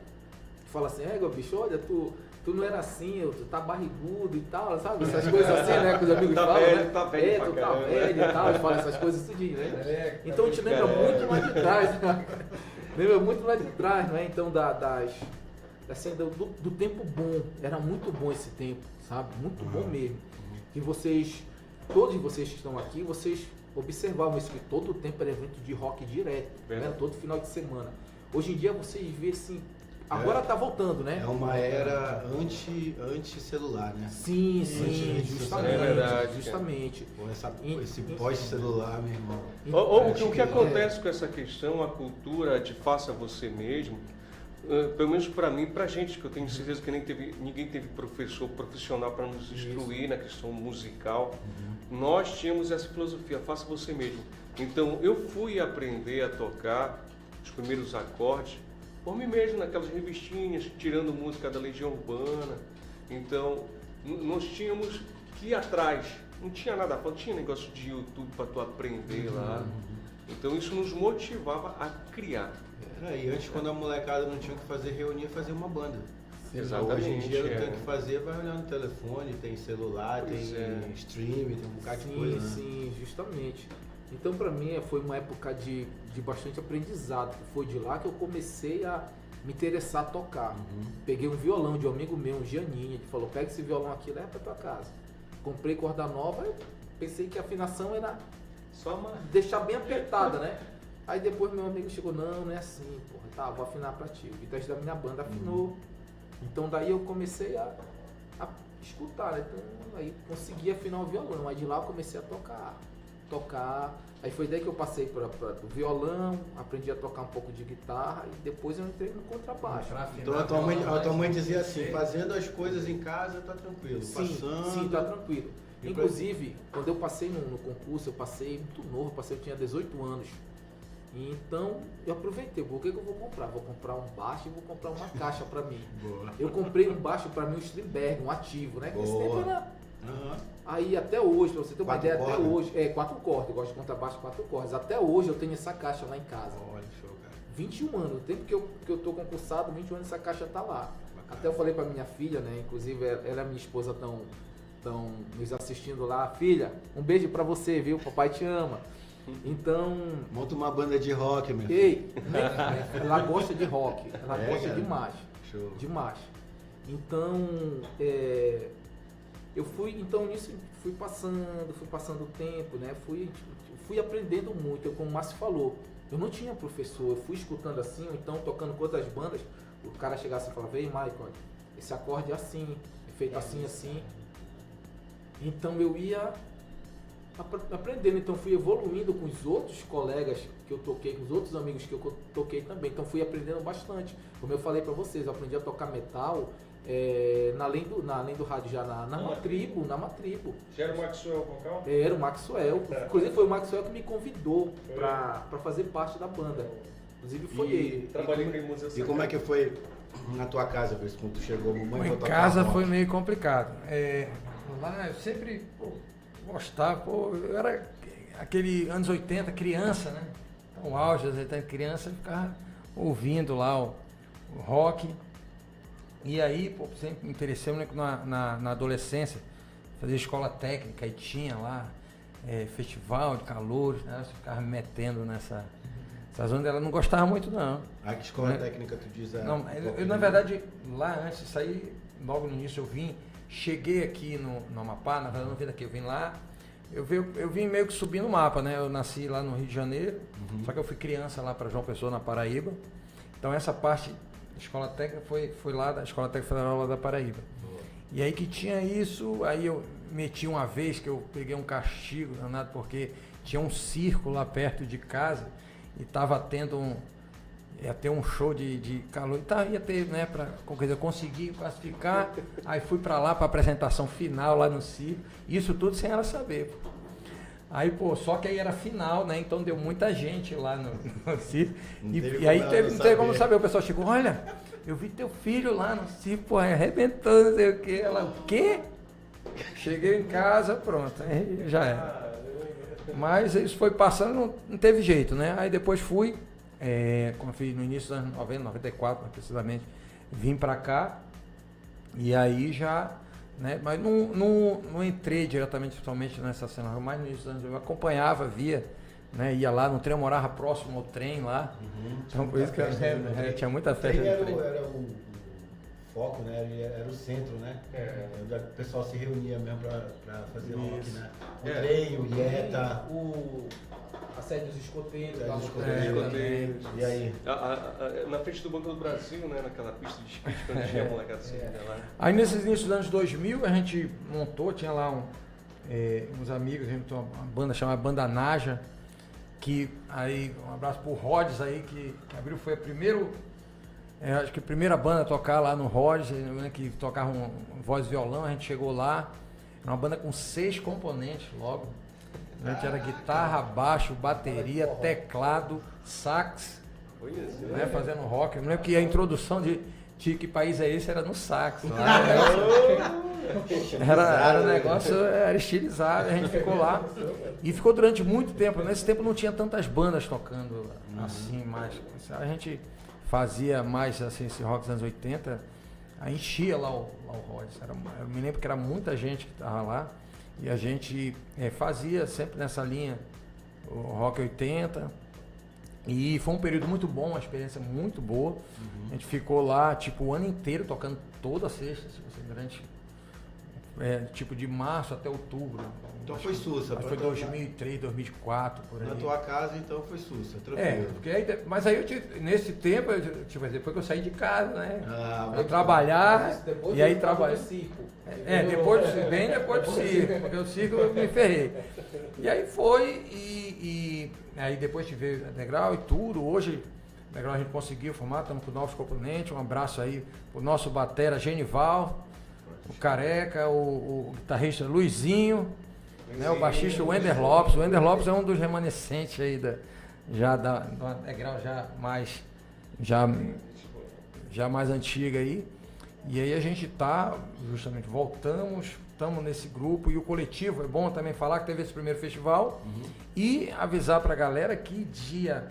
Speaker 8: Fala assim, bicho, olha, tu não era assim, tu tá barrigudo e tal, sabe? Essas coisas assim, né? Que os amigos falam, né?
Speaker 7: Tá velho,
Speaker 8: tu tá velho e tal, eles falam essas coisas tudinho, né? Então a gente lembra muito mais de trás, né? Lembra muito mais de trás, né? Então assim, do tempo bom, era muito bom esse tempo, sabe? Muito bom mesmo. E todos vocês que estão aqui, vocês observavam isso, que todo o tempo era evento de rock direto, né? Todo final de semana. Hoje em dia vocês veem assim, agora tá voltando, né?
Speaker 6: É uma era anti-celular, né?
Speaker 8: Sim, justamente.
Speaker 7: É verdade.
Speaker 8: Justamente.
Speaker 6: Esse pós-celular, meu irmão.
Speaker 7: O que acontece com essa questão, a cultura de faça você mesmo, pelo menos para mim, para gente, que eu tenho certeza que ninguém teve professor profissional para nos instruir na questão musical, nós tínhamos essa filosofia, faça você mesmo. Então eu fui aprender a tocar os primeiros acordes por mim mesmo, naquelas revistinhas, tirando música da Legião Urbana. Então nós tínhamos que ir atrás não tinha nada, não tinha negócio de YouTube para tu aprender lá. Então isso nos motivava a criar.
Speaker 6: E antes, quando a molecada não tinha o que fazer, reunia e fazia uma banda.
Speaker 7: Exatamente.
Speaker 6: Hoje em dia não tem o que fazer, vai olhar no telefone, tem celular,
Speaker 7: Pois
Speaker 6: tem streaming, tem um bocado de coisa. Né?
Speaker 8: Sim, justamente. Então pra mim foi uma época de bastante aprendizado. Foi de lá que eu comecei a me interessar a tocar. Peguei um violão de um amigo meu, um Giannini, ele falou, pega esse violão aqui e leva pra tua casa. Comprei corda nova, eu pensei que a afinação era
Speaker 7: Só uma...
Speaker 8: deixar bem apertada, né? Aí depois meu amigo chegou, não é assim, porra, tá, vou afinar pra ti. O guitarrista da minha banda afinou. Então daí eu comecei a escutar, né? Então aí consegui afinar o violão. Aí de lá eu comecei a tocar. Aí foi daí que eu passei para o violão, aprendi a tocar um pouco de guitarra e depois eu entrei no contrabaixo.
Speaker 6: Então a tua mãe dizia assim, fazendo as coisas em casa tá tranquilo,
Speaker 8: Sim, tá tranquilo. Inclusive, quando eu passei no concurso, eu passei muito novo, eu tinha 18 anos. Então eu aproveitei, o que eu vou comprar? Vou comprar um baixo e vou comprar uma caixa para mim.
Speaker 6: Boa.
Speaker 8: Eu comprei um baixo para mim, um Strindberg, um ativo, né? Que esse tempo era...
Speaker 6: Uhum.
Speaker 8: Aí até hoje, pra você ter uma
Speaker 6: Quatro
Speaker 8: ideia,
Speaker 6: cordas?
Speaker 8: até hoje, 4 cordas, eu gosto de contrabaixo 4 cordas. Até hoje eu tenho essa caixa lá em casa.
Speaker 6: Olha, show, cara.
Speaker 8: 21 anos, o tempo que eu tô concursado, 21 anos essa caixa tá lá.
Speaker 6: Bacana.
Speaker 8: Até eu falei pra minha filha, né? Inclusive ela e minha esposa estão nos assistindo lá. Filha, um beijo pra você, viu? Papai te ama. Então.
Speaker 6: Monta uma banda de rock, meu filho.
Speaker 8: Ei, ela gosta de rock, ela gosta
Speaker 6: cara?
Speaker 8: demais.
Speaker 6: Show.
Speaker 8: Demais. Então, eu fui, então nisso fui passando o tempo, né? Fui aprendendo muito, como o Márcio falou. Eu não tinha professor, eu fui escutando assim, ou então tocando com outras bandas, o cara chegasse e falava, ei, Michael, esse acorde é assim, é feito assim, assim. Então eu ia aprendendo, então fui evoluindo com os outros colegas que eu toquei, com os outros amigos que eu toquei também, então fui aprendendo bastante. Como eu falei pra vocês, eu aprendi a tocar metal além do rádio, já na Matribo.
Speaker 7: Já era o Maxwell vocal?
Speaker 8: Era o Maxwell, inclusive foi o Maxwell que me convidou pra fazer parte da banda. Inclusive foi ele.
Speaker 7: Trabalhei com música.
Speaker 6: E como é que foi na tua casa, Bruce, quando tu chegou? Mamãe,
Speaker 9: Em casa foi meio complicado. Lá eu sempre gostava, eu era aquele anos 80, criança, né? Então, o auge das 80, criança, eu ficava ouvindo lá o rock. E aí, sempre me interessei, né, na adolescência, fazia escola técnica e tinha lá festival de calores, né? Você ficava me metendo nessa zona, ela não gostava muito não.
Speaker 6: Ah, que escola técnica tu diz?
Speaker 9: Não, eu na verdade, lá antes de sair, logo no início cheguei aqui no Amapá, na verdade não vim daqui, eu vim lá, eu vim meio que subir no mapa, né? Eu nasci lá no Rio de Janeiro, só que eu fui criança lá para João Pessoa, na Paraíba, então essa parte escola técnica foi lá da Escola Técnica Federal lá da Paraíba. E aí que tinha isso, aí eu meti uma vez que eu peguei um castigo danado porque tinha um circo lá perto de casa e tava ia ter um show de calor, ia ter, né, eu consegui classificar, aí fui para lá para apresentação final lá no circo, isso tudo sem ela saber. Aí, só que aí era final, né? Então deu muita gente lá no circo. E aí não teve como saber. O pessoal chegou, olha, eu vi teu filho lá no circo, arrebentou, não sei o quê. Ela, o quê? Cheguei em casa, pronto, aí já era. Mas isso foi passando, não teve jeito, né? Aí depois fui, como eu fiz no início dos anos 90, 94, mais precisamente, vim pra cá e aí já... Né? Mas não entrei diretamente totalmente nessa cena, mas no início dos anos eu acompanhava, via, né? Ia lá no trem, eu morava próximo ao trem lá, então por isso que tinha muita festa.
Speaker 6: Era o foco, né? Era o centro, né? Onde o pessoal se reunia mesmo pra fazer rock, né? O trem, o Ieta.
Speaker 8: A sede dos escoteiros.
Speaker 6: E aí?
Speaker 7: Na frente do Banco do Brasil, né? Naquela pista de skate, quando tinha molecada assim, lá.
Speaker 9: Aí nesses inícios dos anos 2000 a gente montou, tinha lá uns amigos, a gente montou uma banda chamada Banda Naja, que aí, um abraço pro Rhodes aí, que abriu, foi acho que a primeira banda a tocar lá no Rhodes, né, que tocava voz e violão, a gente chegou lá, era uma banda com 6 componentes logo. A gente era guitarra, baixo, bateria, teclado, sax, né, fazendo rock. Eu me lembro que a introdução Tio, que país é esse? Era no sax. Lá, era um negócio, era estilizado, a gente ficou lá. E ficou durante muito tempo. Nesse tempo não tinha tantas bandas tocando assim, mais. A gente fazia mais assim, esse rock dos anos 80, aí enchia lá o Rhodes. Eu me lembro que era muita gente que estava lá. E a gente fazia sempre nessa linha o rock 80. E foi um período muito bom, uma experiência muito boa. A gente ficou lá, tipo, o ano inteiro tocando toda sexta, tipo assim, durante, tipo, de março até outubro.
Speaker 6: Então foi sussa.
Speaker 9: Foi 2003, 2004, por aí.
Speaker 6: Na tua casa, então, foi sussa, tranquilo.
Speaker 9: Porque aí, mas aí, nesse tempo, tipo, depois que eu saí de casa, né?
Speaker 6: Ah,
Speaker 9: eu trabalhar,
Speaker 8: Depois
Speaker 9: e aí
Speaker 8: eu
Speaker 9: trabalhar.
Speaker 8: no circo.
Speaker 9: Bem depois do circo, porque o circo eu me ferrei. E aí foi, e aí depois tive Degrau e tudo. Hoje, Degrau a gente conseguiu formar, estamos com novos componentes. Um abraço aí pro nosso batera Genival, o Careca, o guitarrista Luizinho, né, o baixista Wender Lopes. O Wender Lopes é um dos remanescentes aí da Degrau já mais antiga aí. E aí a gente tá, justamente, voltamos, estamos nesse grupo, e o coletivo, é bom também falar que teve esse primeiro festival, e avisar pra galera que dia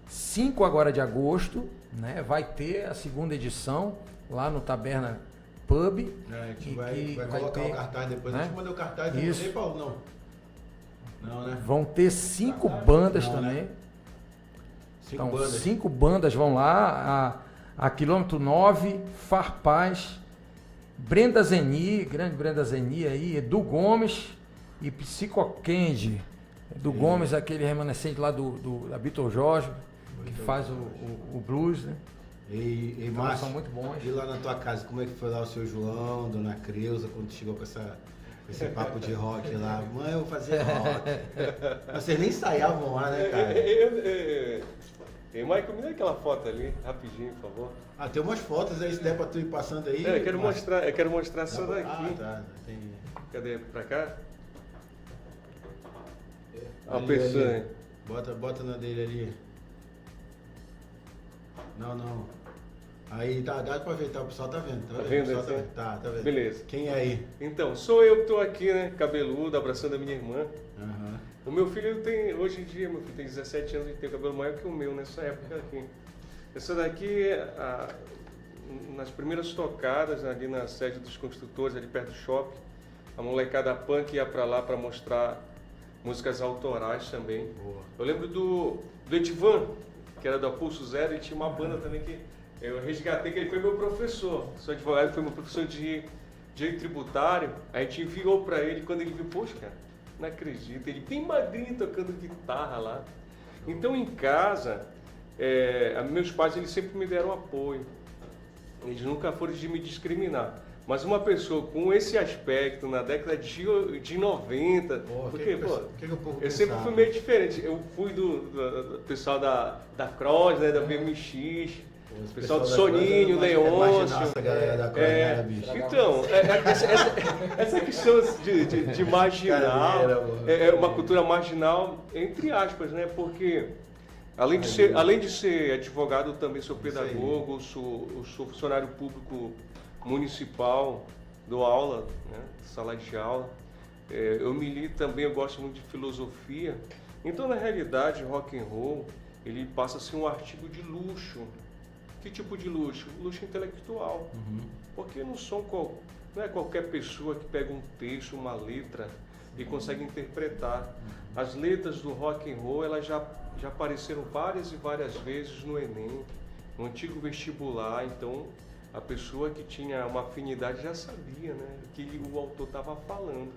Speaker 9: 5 agora de agosto, né, vai ter a segunda edição lá no Taberna Pub.
Speaker 6: A gente vai colocar o cartaz depois, né? A gente mandou o cartaz, não sei, Paulo, não, né?
Speaker 9: Vão ter 5 bandas também.
Speaker 6: Né?
Speaker 9: 5 bandas vão lá, a Quilômetro 9, Farpaz, Brenda Zeni, grande Brenda Zeni aí, Edu Gomes e Psicocandy. Edu Gomes, aquele remanescente lá da Vitor Jorge, que faz o blues, né?
Speaker 6: E
Speaker 9: então,
Speaker 6: Márcio,
Speaker 9: são muito bons.
Speaker 6: E lá na tua casa, como é que foi lá o seu João, Dona Creuza, quando chegou com esse papo de rock lá? Mãe, eu vou fazer rock. Vocês nem ensaiavam lá, né, cara?
Speaker 7: Ei, Michael, me dá aquela foto ali, rapidinho, por favor.
Speaker 6: Tem umas fotos aí, se der pra tu ir passando aí.
Speaker 7: Eu quero mostrar essa daqui.
Speaker 6: Tá. Tem...
Speaker 7: Cadê? Pra cá?
Speaker 6: A pessoa. Ali. Bota na dele ali. Não. Aí dá pra ver, tá? O pessoal tá vendo.
Speaker 7: Tá vendo?
Speaker 6: Tá vendo.
Speaker 7: Beleza.
Speaker 6: Quem é aí?
Speaker 7: Então, sou eu que tô aqui, né? Cabeludo, abraçando a minha irmã. O meu filho tem, hoje em dia, meu filho tem 17 anos e tem o cabelo maior que o meu nessa época aqui. Essa daqui, nas primeiras tocadas, ali na sede dos construtores, ali perto do shopping, a molecada punk ia pra lá pra mostrar músicas autorais também.
Speaker 6: Boa.
Speaker 7: Eu lembro do Edivan, que era da Pulso Zero, e tinha uma banda também que eu resgatei, que ele foi meu professor. Sou advogado, foi meu professor de direito tributário. A gente enviou pra ele, quando ele viu, poxa, cara, não acredito, ele bem magrinho tocando guitarra lá. Então em casa, meus pais eles sempre me deram apoio, eles nunca foram de me discriminar. Mas uma pessoa com esse aspecto na década de 90, eu sempre fui meio diferente. Eu fui do pessoal da Cross, né, da BMX, o pessoal do Soninho, Leôncio. Então, essa questão de marginal, é uma cultura marginal, entre aspas, né? Porque além de ser advogado, eu também sou pedagogo, sou funcionário público municipal, dou aula, né? Sala de aula. Eu milito também, eu gosto muito de filosofia. Então, na realidade, rock and roll, ele passa a ser um artigo de luxo. Que tipo de luxo? Luxo intelectual. Porque não é qualquer pessoa que pega um texto, uma letra e consegue interpretar. As letras do rock and roll, elas já apareceram várias e várias vezes no Enem, no antigo vestibular. Então, a pessoa que tinha uma afinidade já sabia, né, que o autor estava falando.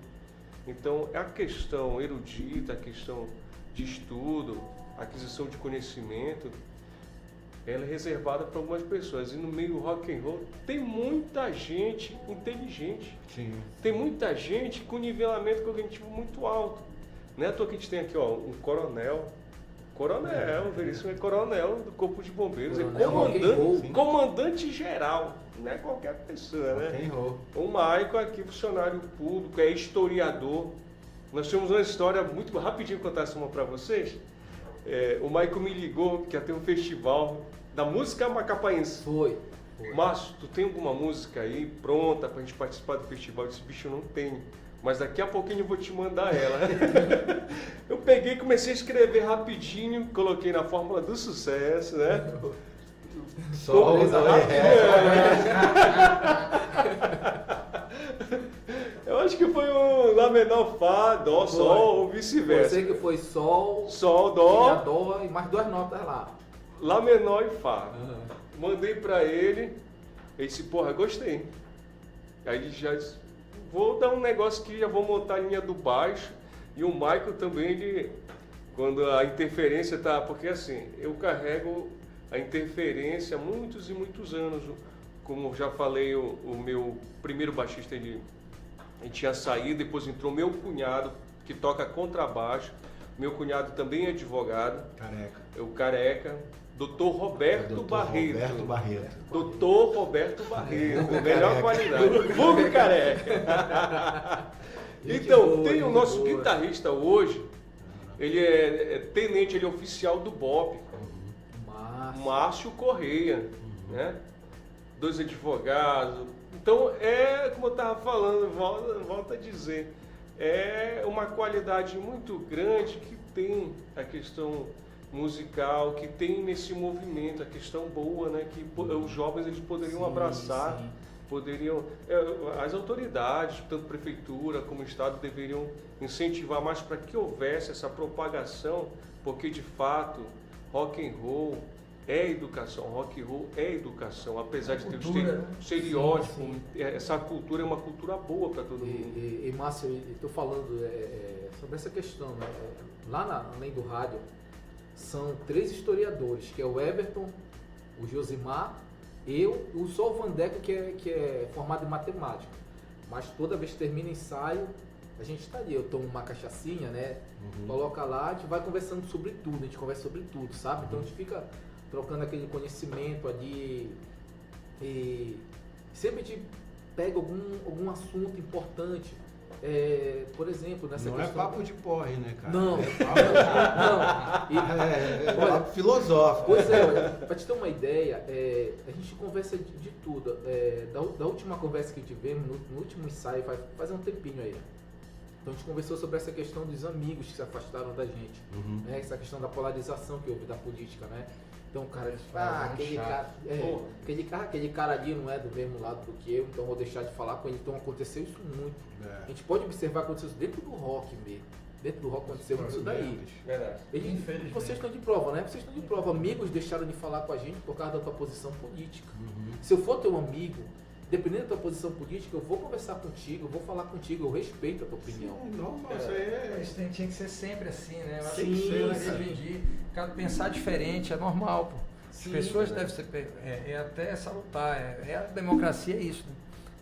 Speaker 7: Então, a questão erudita, a questão de estudo, aquisição de conhecimento, ela é reservada para algumas pessoas. E no meio rock and roll tem muita gente inteligente.
Speaker 6: Sim.
Speaker 7: Tem muita gente com nivelamento cognitivo muito alto. Não é à toa que a gente tem aqui, ó, um coronel, veríssimo é coronel do Corpo de Bombeiros, comandante geral, não é qualquer pessoa, né? O Michael aqui, funcionário público, é historiador. Nós temos uma história muito rapidinho, contar essa uma para vocês. O Michael me ligou que ia ter um festival da música macapaense.
Speaker 8: Foi.
Speaker 7: Márcio, tu tem alguma música aí pronta pra gente participar do festival? Eu disse, bicho, eu não tenho. Mas daqui a pouquinho eu vou te mandar ela. Eu peguei e comecei a escrever rapidinho, coloquei na fórmula do sucesso, né?
Speaker 6: Sol,
Speaker 7: Eu acho que foi um Lá menor, Fá, Dó, Sol ou vice-versa.
Speaker 8: Você que foi Sol,
Speaker 7: Sol,
Speaker 8: Dó e mais 2 notas lá.
Speaker 7: Lá menor e Fá. Mandei pra ele disse, porra, gostei. Aí ele já disse, vou dar um negócio que já vou montar a linha do baixo. E o Michael também, ele, quando a interferência tá, porque assim, eu carrego a interferência há muitos e muitos anos. Como já falei, o meu primeiro baixista, ele tinha saído, depois entrou meu cunhado, que toca contrabaixo. Meu cunhado também é advogado.
Speaker 6: Careca.
Speaker 7: É o Careca. Dr. Roberto Barreto.
Speaker 6: Roberto Barreto.
Speaker 7: Dr. Roberto Barreto. Melhor qualidade. Vulgo Careca. Então, tem o nosso guitarrista hoje. Ele é tenente, ele é oficial do BOP. Márcio Correia. Né? 2 advogados. Então, como eu estava falando, volto a dizer, é uma qualidade muito grande que tem a questão musical, que tem nesse movimento, a questão boa, né? Que os jovens eles poderiam abraçar, poderiam, as autoridades, tanto prefeitura como Estado, deveriam incentivar mais para que houvesse essa propagação, porque de fato, rock and roll é educação, rock and roll é educação, apesar de ter o estereótipo, essa cultura é uma cultura boa para todo mundo.
Speaker 8: E Márcio, estou falando sobre essa questão, né? Lá além do rádio, são 3 historiadores, que é o Everton, o Josimar, eu e o Sol Vandeco, que é formado em matemática. Mas toda vez que termina ensaio, a gente está ali, eu tomo uma cachaçinha, né? Coloca lá, a gente vai conversando sobre tudo, a gente conversa sobre tudo, sabe? Então a gente fica trocando aquele conhecimento ali e sempre a gente pega algum assunto importante. Por exemplo, nessa
Speaker 6: não
Speaker 8: questão...
Speaker 6: Não é papo de porre, né, cara?
Speaker 8: Não.
Speaker 6: É papo filosófico.
Speaker 8: Pois é, para te ter uma ideia, a gente conversa de tudo. Da última conversa que tivemos, no último ensaio, faz um tempinho aí. Então a gente conversou sobre essa questão dos amigos que se afastaram da gente. Né? Essa questão da polarização que houve da política, né? Então o cara diz, aquele cara ali não é do mesmo lado do que eu, então vou deixar de falar com ele. Então aconteceu isso muito. A gente pode observar que aconteceu isso dentro do rock mesmo. Dentro do rock aconteceu isso daí. Vocês estão de prova, né? Vocês estão de prova. Amigos deixaram de falar com a gente por causa da tua posição política. Se eu for teu amigo, dependendo da tua posição política, eu vou conversar contigo, eu vou falar contigo, eu respeito a tua opinião.
Speaker 9: Isso tinha que ser sempre assim, né? Eu acho
Speaker 8: Sim,
Speaker 9: que dividir, pensar diferente é normal, pô. As pessoas devem ser, até salutar, a democracia é isso, né?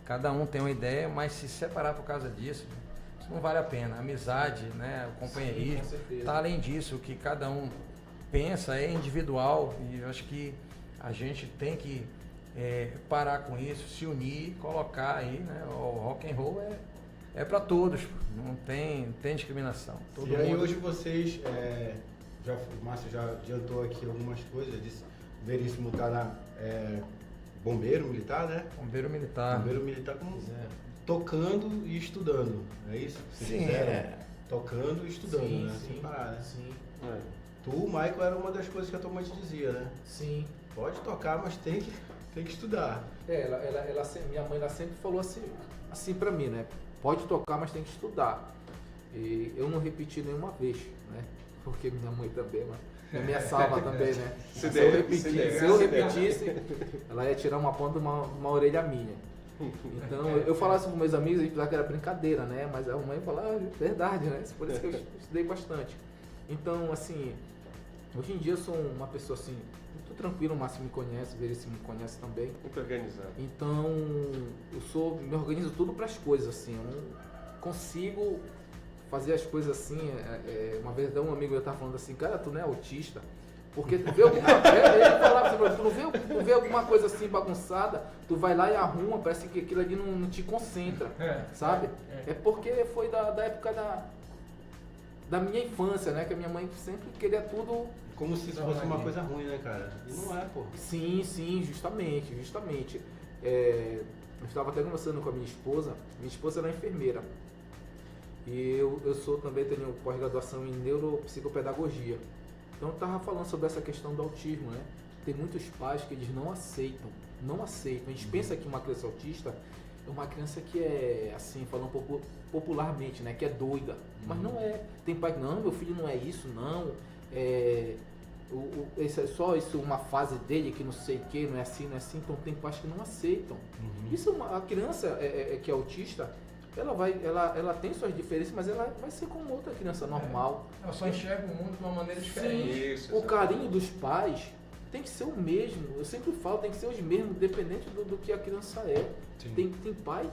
Speaker 9: Cada um tem uma ideia, mas se separar por causa disso, isso não vale a pena. A amizade, né? O companheirismo, tá além disso, o que cada um pensa é individual e eu acho que a gente tem que parar com isso, se unir, colocar aí, né? O rock and roll é para todos, não tem discriminação. Todo
Speaker 6: e aí
Speaker 9: mundo...
Speaker 6: hoje vocês, o Márcio já adiantou aqui algumas coisas, disse Veríssimo tá na bombeiro militar, né?
Speaker 9: Bombeiro militar
Speaker 6: tocando e estudando, é isso?
Speaker 9: Sim,
Speaker 6: tocando e estudando, né? Sem parar, né?
Speaker 8: Sim.
Speaker 6: Tu, Michael, era uma das coisas que a tua mãe te dizia, né?
Speaker 8: Sim.
Speaker 6: Pode tocar, mas tem que estudar.
Speaker 8: Minha mãe sempre falou assim pra mim, né? Pode tocar, mas tem que estudar. E eu não repeti nenhuma vez, né? Porque minha mãe também, me ameaçava também, né? Se eu repetisse, ela ia tirar uma ponta de uma orelha minha. Então, eu falava com meus amigos, a gente pensava que era brincadeira, né? Mas a mãe falava, verdade, né? Por isso que eu estudei bastante. Então, assim, hoje em dia eu sou uma pessoa, assim, muito tranquila, o Márcio me conhece, o Veríssimo me conhece também.
Speaker 7: Muito organizado.
Speaker 8: Então, me organizo tudo para as coisas, assim, eu não consigo fazer as coisas assim. Uma vez um amigo eu tava falando assim, cara, tu não é autista? Porque tu vê alguma ele falava assim, tu não vê alguma coisa assim bagunçada, tu vai lá e arruma, parece que aquilo ali não te concentra, sabe? É porque foi da época da minha infância, né? Que a minha mãe sempre queria tudo
Speaker 6: como se isso fosse uma coisa ruim, né, cara? E não é, pô.
Speaker 8: Sim, justamente. Eu estava até conversando com a minha esposa ela é enfermeira. E eu sou também, tenho pós-graduação em neuropsicopedagogia. Então eu estava falando sobre essa questão do autismo, né? Tem muitos pais que eles não aceitam. A gente pensa que uma criança autista é uma criança que é, assim, falando um pouco popularmente, né? Que é doida. Mas não é. Tem pai que, não, meu filho não é isso, não. Esse é só isso, uma fase dele que não sei o que, não é assim. Então tem pais que não aceitam. Isso, a criança que é autista, ela tem suas diferenças, mas ela vai ser como outra criança normal.
Speaker 9: Ela só enxerga o mundo de uma maneira diferente.
Speaker 7: Isso,
Speaker 8: O carinho dos pais tem que ser o mesmo. Eu sempre falo, tem que ser os mesmos, independente do que a criança é. Tem pai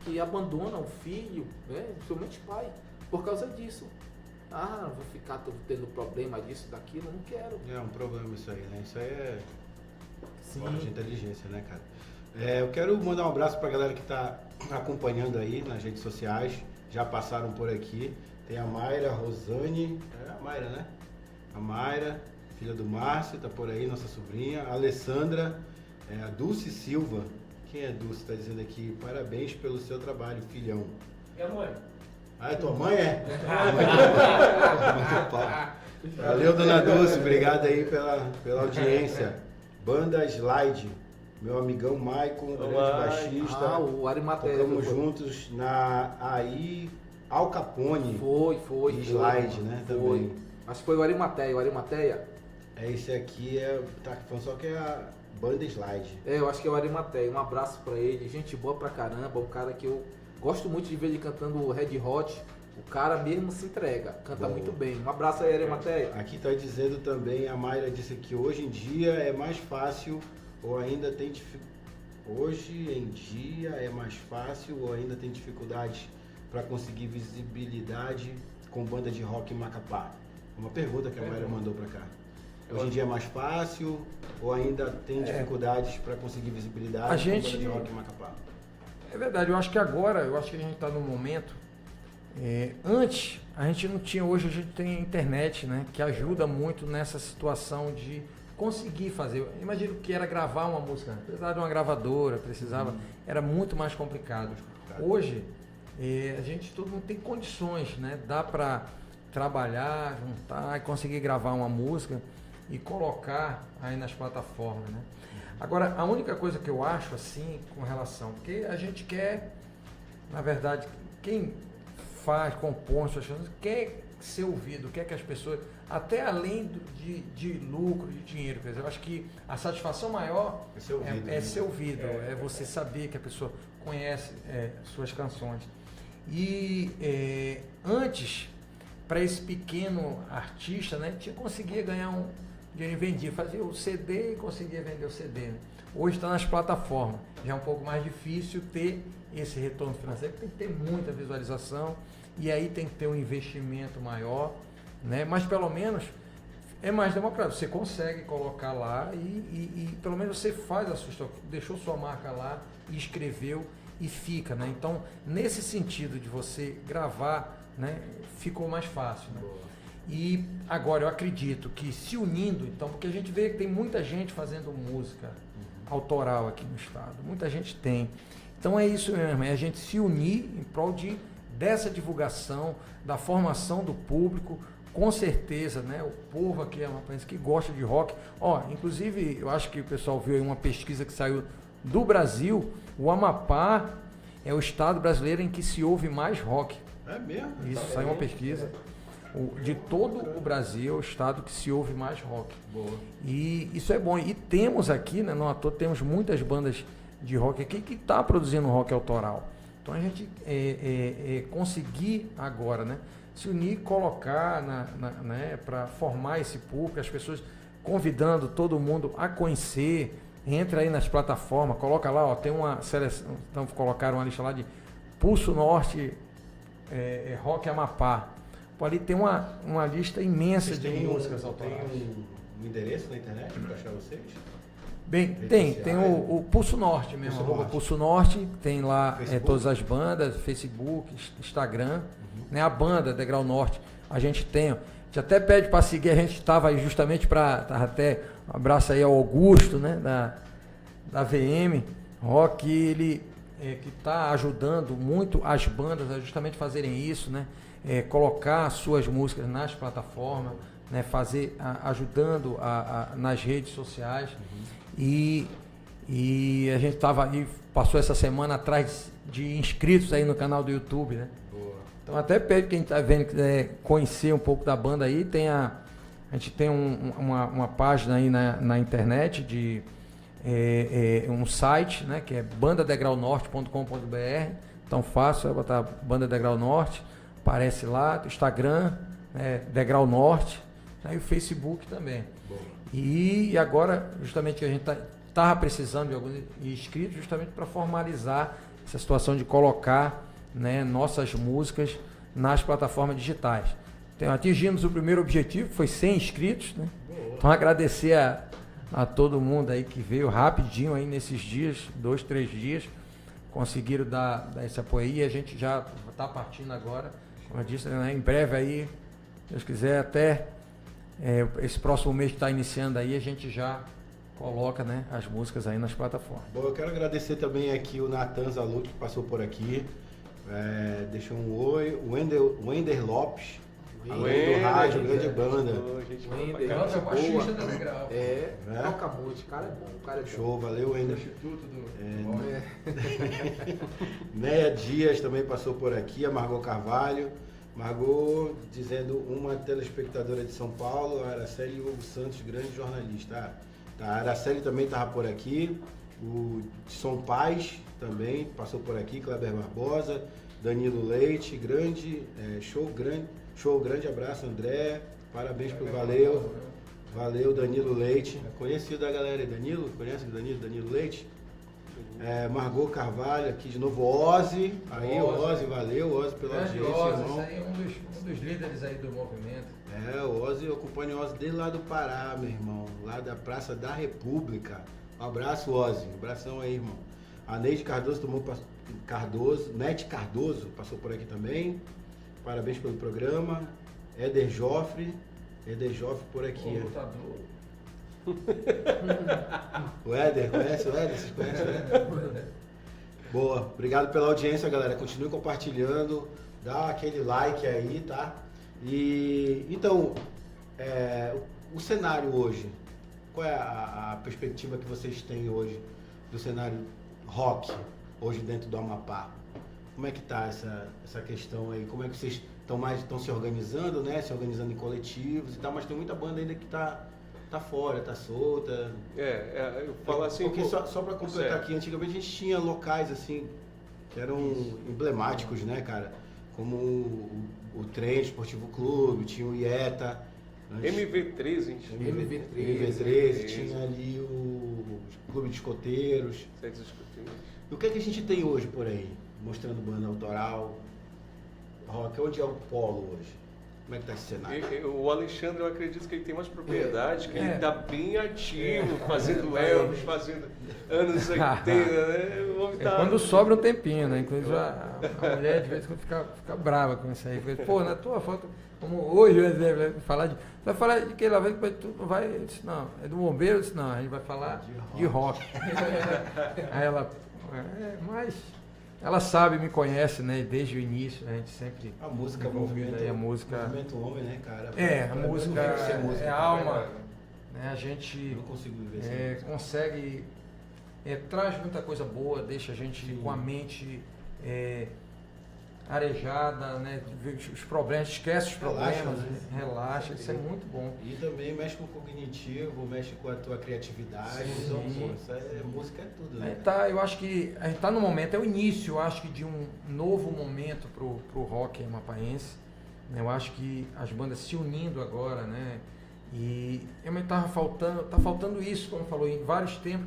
Speaker 8: que abandona o filho, né? Principalmente pai, por causa disso. Vou ficar tendo problema disso, daquilo, não quero.
Speaker 6: É um problema isso aí, né? Isso aí é falta de
Speaker 8: Sim.
Speaker 6: inteligência, né, cara? Eu quero mandar um abraço pra galera que tá acompanhando aí nas redes sociais. Já passaram por aqui. Tem a Mayra, a Rosane. É a Mayra, né? A Mayra, filha do Márcio, tá por aí, nossa sobrinha. A Alessandra, a Dulce Silva. Quem é Dulce? Tá dizendo aqui, parabéns pelo seu trabalho, filhão.
Speaker 9: Minha mãe.
Speaker 6: Ah, é tua mãe, é? Valeu, dona Dulce, obrigado aí pela audiência. Banda Slide, meu amigão Maicon, grande baixista.
Speaker 8: O Arimateia.
Speaker 6: Tocamos juntos na Al Capone.
Speaker 8: Foi.
Speaker 6: Slide, né? Também.
Speaker 8: Acho que foi o Arimateia.
Speaker 6: Esse aqui tá falando só que é a Banda Slide.
Speaker 8: Eu acho que é o Arimateia. Um abraço pra ele, gente boa pra caramba, um cara que eu gosto muito de ver ele cantando o Red Hot. O cara mesmo se entrega, canta
Speaker 6: Boa.
Speaker 8: Muito bem. Um abraço aí, Arimateia.
Speaker 6: Aqui tá dizendo também, a Mayra disse que hoje em dia é mais fácil ou ainda tem Hoje em dia é mais fácil ou ainda tem dificuldades para conseguir visibilidade com banda de rock em Macapá? Uma pergunta que a Mayra mandou para cá. Hoje em dia é mais fácil ou ainda tem dificuldades para conseguir visibilidade com banda de rock em Macapá?
Speaker 9: É verdade, eu acho que agora, a gente está num momento. Antes, a gente não tinha, hoje a gente tem a internet, né? Que ajuda muito nessa situação de conseguir fazer. Imagina que era gravar uma música, precisava de uma gravadora, era muito mais complicado. Hoje, todo mundo tem condições, né? Dá para trabalhar, juntar e conseguir gravar uma música e colocar aí nas plataformas, né? Agora, a única coisa que eu acho assim, com relação, porque a gente quer, na verdade, quem compõe suas coisas, quer ser ouvido, quer que as pessoas, até além de lucro, de dinheiro, quer dizer, eu acho que a satisfação maior é ser ouvido, é você saber que a pessoa conhece suas canções. E antes, para esse pequeno artista, né, conseguia ganhar um dinheiro, vendia, fazia o CD e conseguia vender o CD. Né? Hoje está nas plataformas, já é um pouco mais difícil ter esse retorno financeiro, tem que ter muita visualização e aí tem que ter um investimento maior, né? Mas pelo menos é mais democrático, você consegue colocar lá e pelo menos você faz a sua história, deixou sua marca lá e escreveu e fica, né? Então, nesse sentido de você gravar, né, ficou mais fácil, né? E agora eu acredito que se unindo, então, porque a gente vê que tem muita gente fazendo música autoral aqui no estado, muita gente tem. Então é isso mesmo, é a gente se unir em prol dessa divulgação, da formação do público, com certeza, né? O povo aqui é uma coisa que gosta de rock. Inclusive, eu acho que o pessoal viu aí uma pesquisa que saiu do Brasil, o Amapá é o estado brasileiro em que se ouve mais rock.
Speaker 6: É mesmo?
Speaker 9: Isso, saiu uma pesquisa. De todo o Brasil, é o estado que se ouve mais rock.
Speaker 6: Boa.
Speaker 9: E isso é bom. E temos aqui, né, não à toa, temos muitas bandas de rock aqui que estão produzindo rock autoral. Então a gente conseguir agora, né, se unir, colocar né, para formar esse público, as pessoas convidando todo mundo a conhecer, entra aí nas plataformas, coloca lá, tem uma seleção, então colocaram uma lista lá de Pulso Norte, Rock Amapá. Ali tem uma lista imensa de músicas autorais.
Speaker 6: Tem um endereço na internet para achar vocês?
Speaker 9: Bem, tem o Pulso Norte mesmo, Pulso Norte, tem lá todas as bandas, Facebook, Instagram, né? A banda Degrau Norte, a gente tem, gente até pede para seguir, a gente estava aí justamente para, até um abraço aí ao Augusto, né, da VM Rock, ele que está ajudando muito as bandas a justamente fazerem isso, né, colocar suas músicas nas plataformas, né, ajudando nas redes sociais. E a gente estava aí, passou essa semana atrás de inscritos aí no canal do YouTube, né? Boa. Então até pede quem está vendo, quiser conhecer um pouco da banda aí, a gente tem uma página aí na internet de um site, né, que é bandadegraunorte.com.br. Então fácil, é botar Banda Degrau Norte, aparece lá, Instagram, Degrau Norte, aí o Facebook também. Boa. E agora, justamente, a gente estava precisando de alguns inscritos justamente para formalizar essa situação de colocar, né, nossas músicas nas plataformas digitais. Então, atingimos o primeiro objetivo, foi 100 inscritos, né? Então agradecer a todo mundo aí que veio rapidinho aí nesses dias, 2, 3 dias, conseguiram dar esse apoio aí, e a gente já está partindo agora, como eu disse, né, em breve aí, se Deus quiser, até esse próximo mês que está iniciando aí, a gente já coloca, né, as músicas aí nas plataformas.
Speaker 6: Bom, eu quero agradecer também aqui o Natan Zalu, que passou por aqui, deixou um oi, o Wender Lopes, além do rádio, grande banda.
Speaker 8: Nossa, baixista da Degrau. Toca muito, o cara é bom, o cara é bom.
Speaker 6: Show, valeu, Wender.
Speaker 9: Instituto do...
Speaker 6: Néia Dias também passou por aqui, a Margot Carvalho. Margot dizendo uma telespectadora de São Paulo, a Araceli Hugo Santos, grande jornalista. A Araceli também estava por aqui, o Som Paz também passou por aqui, Kleber Barbosa, Danilo Leite, grande abraço, André, parabéns pelo valeu Danilo Leite, conhecido da galera aí, Danilo, conhece o Danilo Leite? Margot Carvalho aqui de novo, Ozzy, aí Ozzy, valeu Ozzy pela audiência, irmão.
Speaker 9: Esse aí é um dos líderes aí do movimento.
Speaker 6: O Ozzy, eu acompanho o Ozzy desde lá do Pará, meu irmão, lá da Praça da República. Um abraço, Ozzy, um abração aí, irmão. A Neide Cardoso Nete Cardoso passou por aqui também, parabéns pelo programa. Éder Joffre por aqui. O Éder, conhece o Éder? Vocês conhecem o Éder? Boa, obrigado pela audiência, galera. Continue compartilhando, dá aquele like aí, tá? E então, o cenário hoje, qual é a perspectiva que vocês têm hoje do cenário rock, hoje dentro do Amapá? Como é que tá essa questão aí? Como é que vocês estão se organizando, né? Se organizando em coletivos e tal, mas tem muita banda ainda que tá fora, tá solta.
Speaker 7: Eu falo assim...
Speaker 6: Porque só para completar aqui, antigamente a gente tinha locais assim, que eram emblemáticos, né, cara? Como o Trem Esportivo Clube, tinha o IETA.
Speaker 7: MV13, gente.
Speaker 6: MV13, tinha ali o Clube de Escoteiros. E o que é que a gente tem hoje por aí? Mostrando banda autoral, rock, onde é o polo hoje? Como é que tá esse cenário?
Speaker 7: O Alexandre, eu acredito que ele tem mais propriedade, que ele tá bem ativo, fazendo Elvis, fazendo anos 80, né?
Speaker 9: Quando sobra um tempinho, né? Inclusive a mulher de vez em quando fica brava com isso aí. Pô, na tua foto, como hoje, vai falar de que lá tu não vai? Eu disse, não, é do bombeiro? Eu disse, não, a gente vai falar de rock. Aí ela, mas... Ela sabe, me conhece, né? Desde o início, a gente sempre...
Speaker 6: A música, movimento homem, né, cara?
Speaker 9: A música é alma. Né? A gente consegue... traz muita coisa boa, deixa a gente com a mente arejada, né? Os problemas, esquece os problemas, relaxa, isso é muito bom.
Speaker 6: E também mexe com o cognitivo, mexe com a tua criatividade. Então, música é tudo, né?
Speaker 9: Eu acho que a gente está no momento, é o início, eu acho que de um novo momento pro rock amapaense. Né? Eu acho que as bandas se unindo agora, né? E tá faltando isso, como falou, em vários tempos.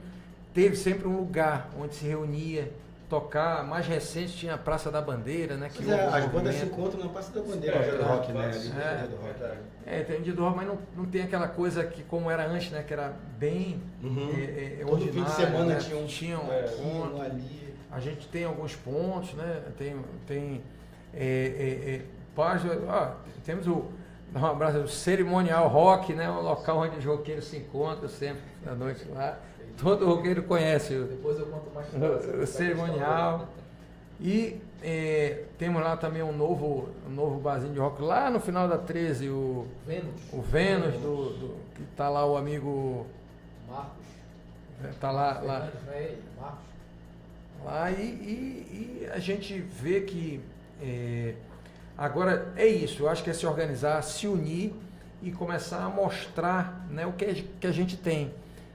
Speaker 9: Teve sempre um lugar onde se reunia, tocar. Mais recente tinha a Praça da Bandeira, né? Que
Speaker 6: as bandas se encontram na Praça da Bandeira, no dia do rock, né?
Speaker 9: Tem um dia do rock, mas não tem aquela coisa que como era antes, né? Que era bem
Speaker 6: todo fim de semana,
Speaker 9: né? Tinha um ponto.
Speaker 6: Ali.
Speaker 9: A gente tem alguns pontos, né? Temos Dar um abraço, o Cerimonial Rock, né? Um local onde os roqueiros se encontram sempre à noite lá. Todo roqueiro conhece
Speaker 8: Depois eu conto mais
Speaker 9: o Cerimonial. E temos lá também um novo barzinho de rock lá no final da 13, o Vênus, que tá lá o amigo
Speaker 8: Marcos.
Speaker 9: Tá lá.
Speaker 8: Fernandes, não é ele? Marcos.
Speaker 9: Lá e a gente vê que agora é isso, eu acho que é se organizar, se unir e começar a mostrar, né, o que a gente tem.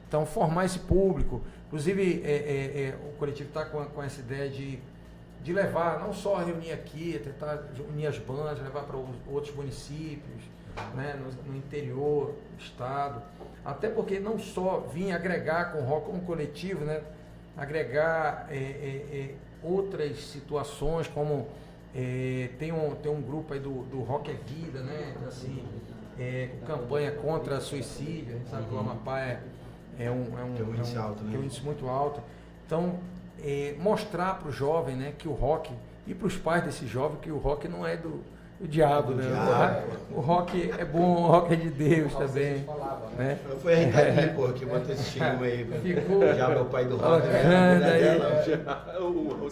Speaker 9: Então, formar esse público. Inclusive, o coletivo está com essa ideia de levar, não só reunir aqui, tentar unir as bandas, levar para outros municípios, né, no interior do estado. Até porque não só vir agregar com o rock como coletivo, né, agregar outras situações, como tem um grupo aí do Rock é Vida, né, assim, campanha contra suicídio. A gente sabe que o Amapá é um índice alto, né? É um índice muito alto. Então, mostrar para o jovem, né, que o rock, e para os pais desse jovem, que o rock não é do diabo, né? O rock é bom, o rock é de Deus também. Né?
Speaker 6: Foi a Ricardinho, pô, que botou esse estigma aí.
Speaker 9: Ficou
Speaker 6: já meu pai do rock. Raul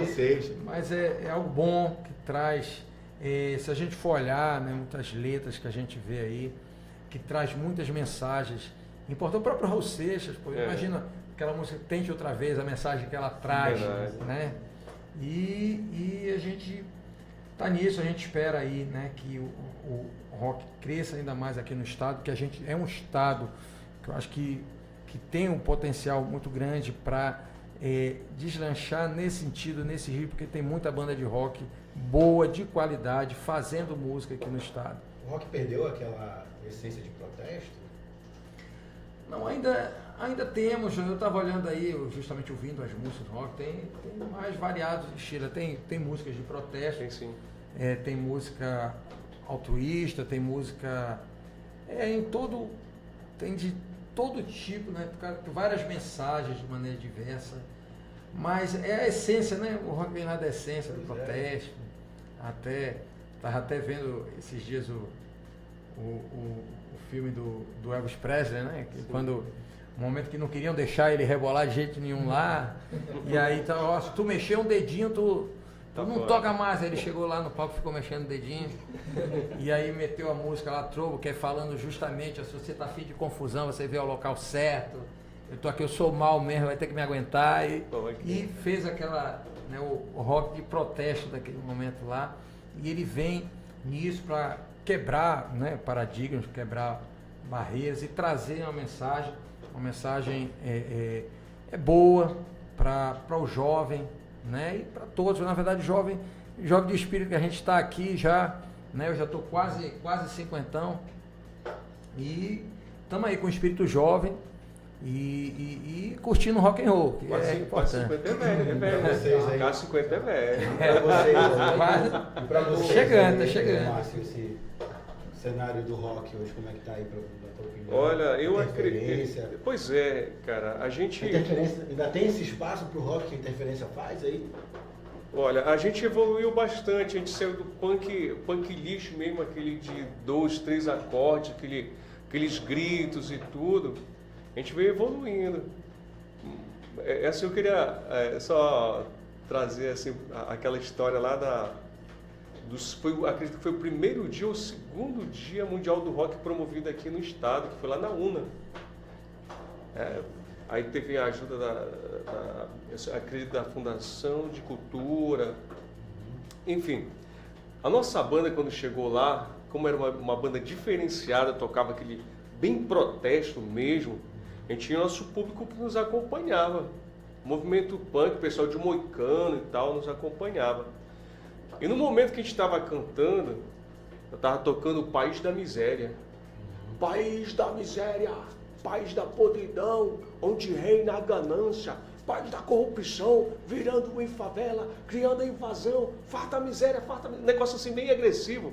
Speaker 6: Seixas.
Speaker 9: Mas é algo bom que traz, se a gente for olhar, né, muitas letras que a gente vê aí, que traz muitas mensagens. Importante o próprio Raul Seixas, pô, imagina aquela música Tente Outra Vez, a mensagem que ela traz, né? E a gente tá nisso, a gente espera aí, né, que o rock cresça ainda mais aqui no estado, que a gente é um estado que eu acho que tem um potencial muito grande para deslanchar nesse sentido, nesse ritmo, porque tem muita banda de rock boa, de qualidade, fazendo música aqui no estado.
Speaker 6: O rock perdeu aquela essência de protesto?
Speaker 9: Não, ainda temos. Eu estava olhando aí, justamente ouvindo as músicas do rock, tem mais variados estilos. Tem músicas de protesto,
Speaker 7: tem, sim.
Speaker 9: Tem música altruísta, tem música tem de todo tipo, né? Várias mensagens de maneira diversa, mas é a essência, né? O rock vem lá da essência do protesto. Estava até vendo esses dias o filme do Elvis Presley, né? Que quando um momento que não queriam deixar ele rebolar de jeito nenhum lá, e aí então, ó, se tu mexer um dedinho, tu não toca mais. Aí ele chegou lá no palco, ficou mexendo o dedinho, e aí meteu a música lá, Trovo, que é falando justamente, se você tá afim de confusão, você vê o local certo, eu tô aqui, eu sou mal mesmo, vai ter que me aguentar, e fez aquela, né, o rock de protesto daquele momento lá, e ele vem nisso para quebrar, né, paradigmas, quebrar barreiras e trazer uma mensagem boa para o jovem, né, e para todos. Na verdade, jovem de espírito, que a gente está aqui já, né, eu já estou quase cinquentão e estamos aí com o espírito jovem e curtindo rock and roll, que
Speaker 7: quase,
Speaker 9: é importante.
Speaker 7: 50 é velho,
Speaker 6: vocês aí.
Speaker 7: Quase 50 é velho.
Speaker 6: Para vocês,
Speaker 9: chegando,
Speaker 6: aí,
Speaker 9: tá chegando.
Speaker 6: Márcio, esse cenário do rock hoje, como é que tá aí na tua opinião?
Speaker 7: Olha, eu acredito. Pois é, cara, a gente.
Speaker 6: Ainda tem esse espaço pro rock que a interferência faz aí?
Speaker 7: Olha, a gente evoluiu bastante, a gente saiu do punk lixo mesmo, aquele de 2, 3 acordes, aqueles gritos e tudo. A gente veio evoluindo. Essa eu queria só trazer assim, aquela história lá acredito que foi o primeiro dia ou o segundo dia mundial do rock promovido aqui no estado, que foi lá na UNA. Aí teve a ajuda acredito, da Fundação de Cultura. Enfim, a nossa banda, quando chegou lá, como era uma banda diferenciada, tocava aquele bem protesto mesmo, a gente tinha nosso público que nos acompanhava. O movimento punk, o pessoal de Moicano e tal, nos acompanhava. E no momento que a gente estava cantando, eu estava tocando o País da Miséria. País da miséria, país da podridão, onde reina a ganância, país da corrupção, virando em favela, criando a invasão, farta miséria, negócio assim bem agressivo.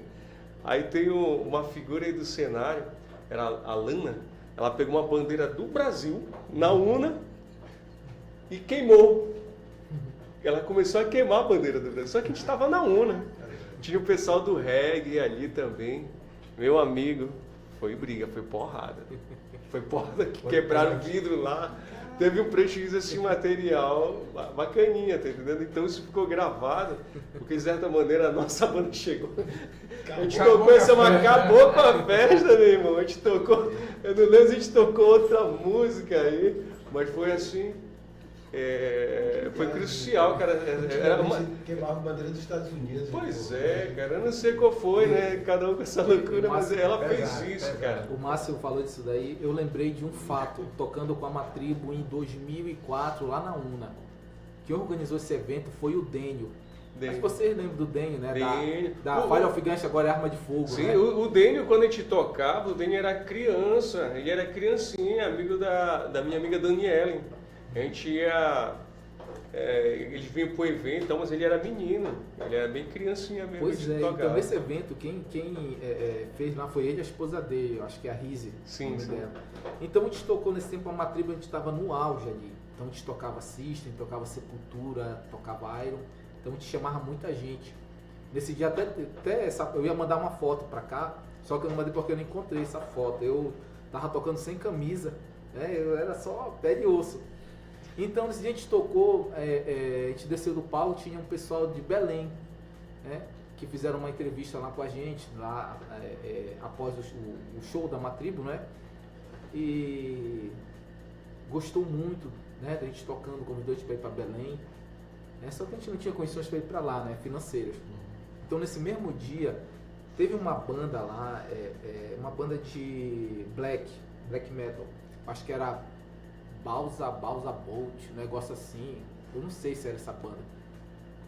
Speaker 7: Aí tem uma figura aí do cenário, era a Lana, ela pegou uma bandeira do Brasil, na UNA, e queimou. Ela começou a queimar a bandeira do Brasil, só que a gente estava na UNA. Tinha o pessoal do reggae ali também. Meu amigo, foi briga, foi porrada. Foi porrada que quebraram o vidro lá. Teve um prejuízo assim, material bacaninha, tá entendendo? Então isso ficou gravado, porque de certa maneira a nossa banda chegou. A gente tocou essa, mas acabou com a festa, meu irmão. A gente tocou, eu não lembro se a gente tocou outra música aí, mas foi assim. Foi crucial, cara. Era uma...
Speaker 6: Queimava a bandeira dos Estados Unidos.
Speaker 7: Pois é, cara. Eu não sei qual foi, né? Cada um com essa loucura, mas ela fez isso, cara.
Speaker 8: O Márcio falou disso daí. Eu lembrei de um fato, tocando com a Matribo em 2004, lá na UNA. Quem organizou esse evento foi o Dênio. Acho que vocês lembram do Dênio, né? Da Fire of Guns, agora é Arma de Fogo.
Speaker 7: Sim,
Speaker 8: né?
Speaker 7: o Dênio, quando a gente tocava, o Dênio era criança. Ele era criancinha, amigo da minha amiga Daniela. A gente ia... eles vinham pro evento, mas ele era menino. Ele era bem criancinha mesmo.
Speaker 8: Pois é, então nesse evento, quem fez lá foi ele e a esposa dele, eu acho que é a Rise.
Speaker 7: Sim, sim.
Speaker 8: Dela. Então a gente tocou nesse tempo a Matribo, a gente estava no auge ali. Então a gente tocava System, tocava Sepultura, tocava Iron. Então a gente chamava muita gente. Nesse dia eu ia mandar uma foto pra cá, só que eu não mandei porque eu não encontrei essa foto. Eu tava tocando sem camisa, né? Eu era só pé de osso. Então nesse dia a gente tocou, a gente desceu do palco, tinha um pessoal de Belém, né? Que fizeram uma entrevista lá com a gente, lá após o show da Matribo, né? E gostou muito, né, da gente tocando, convidou a gente para ir para Belém. Só que a gente não tinha condições para ir para lá, né, financeiras. Então nesse mesmo dia, teve uma banda lá, uma banda de black metal, acho que era Balsa Bolt, um negócio assim, eu não sei se era essa banda.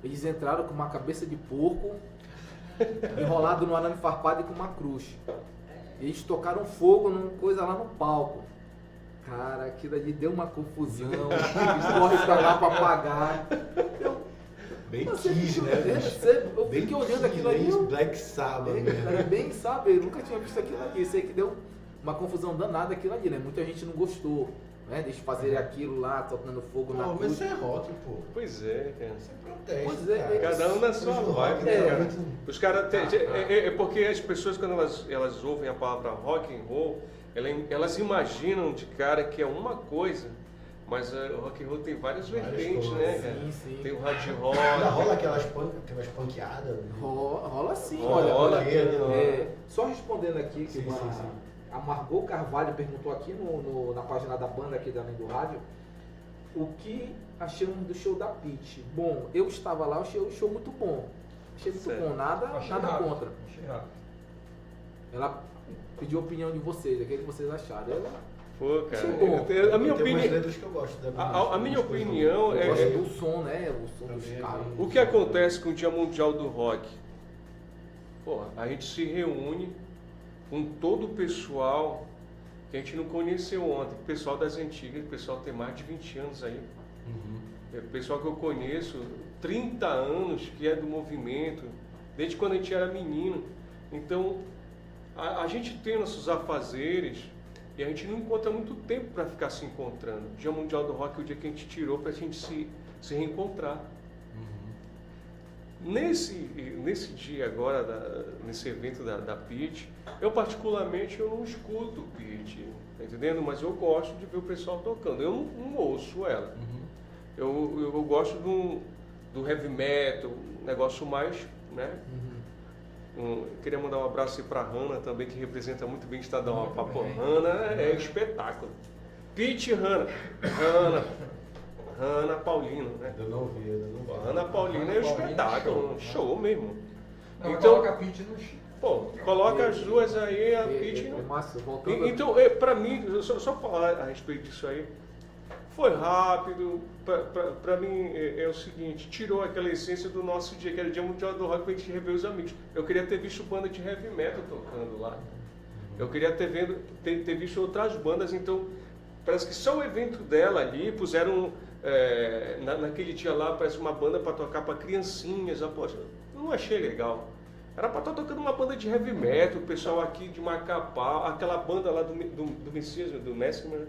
Speaker 8: Eles entraram com uma cabeça de porco, enrolado no arame farpado e com uma cruz. Eles tocaram fogo numa coisa lá no palco. Cara, aquilo ali deu uma confusão, eles correm pra lá pra apagar.
Speaker 6: Bem Kiss, né?
Speaker 8: Eu fiquei olhando aquilo ali.
Speaker 6: Black Sabbath
Speaker 8: mesmo. Bem, sabe, eu nunca tinha visto aquilo ali. Sei que deu uma confusão danada aquilo ali, né? Muita gente não gostou, né? Deixa fazer aquilo lá, tocando fogo na cruz.
Speaker 6: Mas isso é rock, pô.
Speaker 7: Pois é, cara.
Speaker 6: Isso é protesto.
Speaker 8: Pois é,
Speaker 6: cara.
Speaker 7: Cada um na sua vibe, né, cara? Os caras é porque as pessoas, quando elas ouvem a palavra rock and roll, elas imaginam de cara que é uma coisa, mas o rock and roll tem várias vertentes, né, cara?
Speaker 8: Sim.
Speaker 7: Tem o hard rock.
Speaker 6: Ainda rola aquelas panqueadas?
Speaker 8: Rola sim,
Speaker 7: rola.
Speaker 8: Só respondendo aqui, que a Margot Carvalho perguntou aqui na página da banda aqui da Além do Rádio, o que achamos do show da Pitty. Bom, eu estava lá, achei o show muito bom. Achei muito bom, nada contra. Ela pediu a opinião de vocês, o que vocês acharam.
Speaker 7: Pô, cara,
Speaker 6: a minha opinião, que eu gosto
Speaker 7: a minha opinião
Speaker 8: eu gosto do som, né? O som dos caras.
Speaker 7: O que acontece com o Dia Mundial do Rock? Pô, a gente se reúne com todo o pessoal que a gente não conheceu ontem, o pessoal das antigas, o pessoal tem mais de 20 anos aí. O pessoal que eu conheço, 30 anos, que é do movimento, desde quando a gente era menino. Então, a gente tem nossos afazeres e a gente não encontra muito tempo para ficar se encontrando. O Dia Mundial do Rock é o dia que a gente tirou para a gente se reencontrar. Nesse dia agora, nesse evento da Pitty, eu particularmente eu não escuto Pitty, tá entendendo? Mas eu gosto de ver o pessoal tocando. Eu não ouço ela. Eu gosto do heavy metal, um negócio mais, né? Queria mandar um abraço aí pra Hanna também, que representa muito bem o Estadão Papo. Hanna é espetáculo. Pitty, Hanna Paulino, né?
Speaker 6: Eu não vi.
Speaker 7: Hanna Paulino é um espetáculo, show mesmo.
Speaker 9: Não,
Speaker 7: então,
Speaker 9: coloca a Pitty no chão.
Speaker 7: Pô, coloca as duas aí, a Pitty. Então, pra mim, só falar a respeito disso aí, foi rápido. Pra mim é o seguinte, tirou aquela essência do nosso dia, que era o Dia Mundial do Rock, pra gente rever os amigos. Eu queria ter visto banda de heavy metal tocando lá. Eu queria ter visto outras bandas, então parece que só o evento dela ali, puseram naquele dia lá, parece uma banda para tocar para criancinhas. Poxa, eu não achei legal. Era para estar tocando uma banda de heavy metal, o pessoal aqui de Macapá, aquela banda lá do Messias, do Mesmer,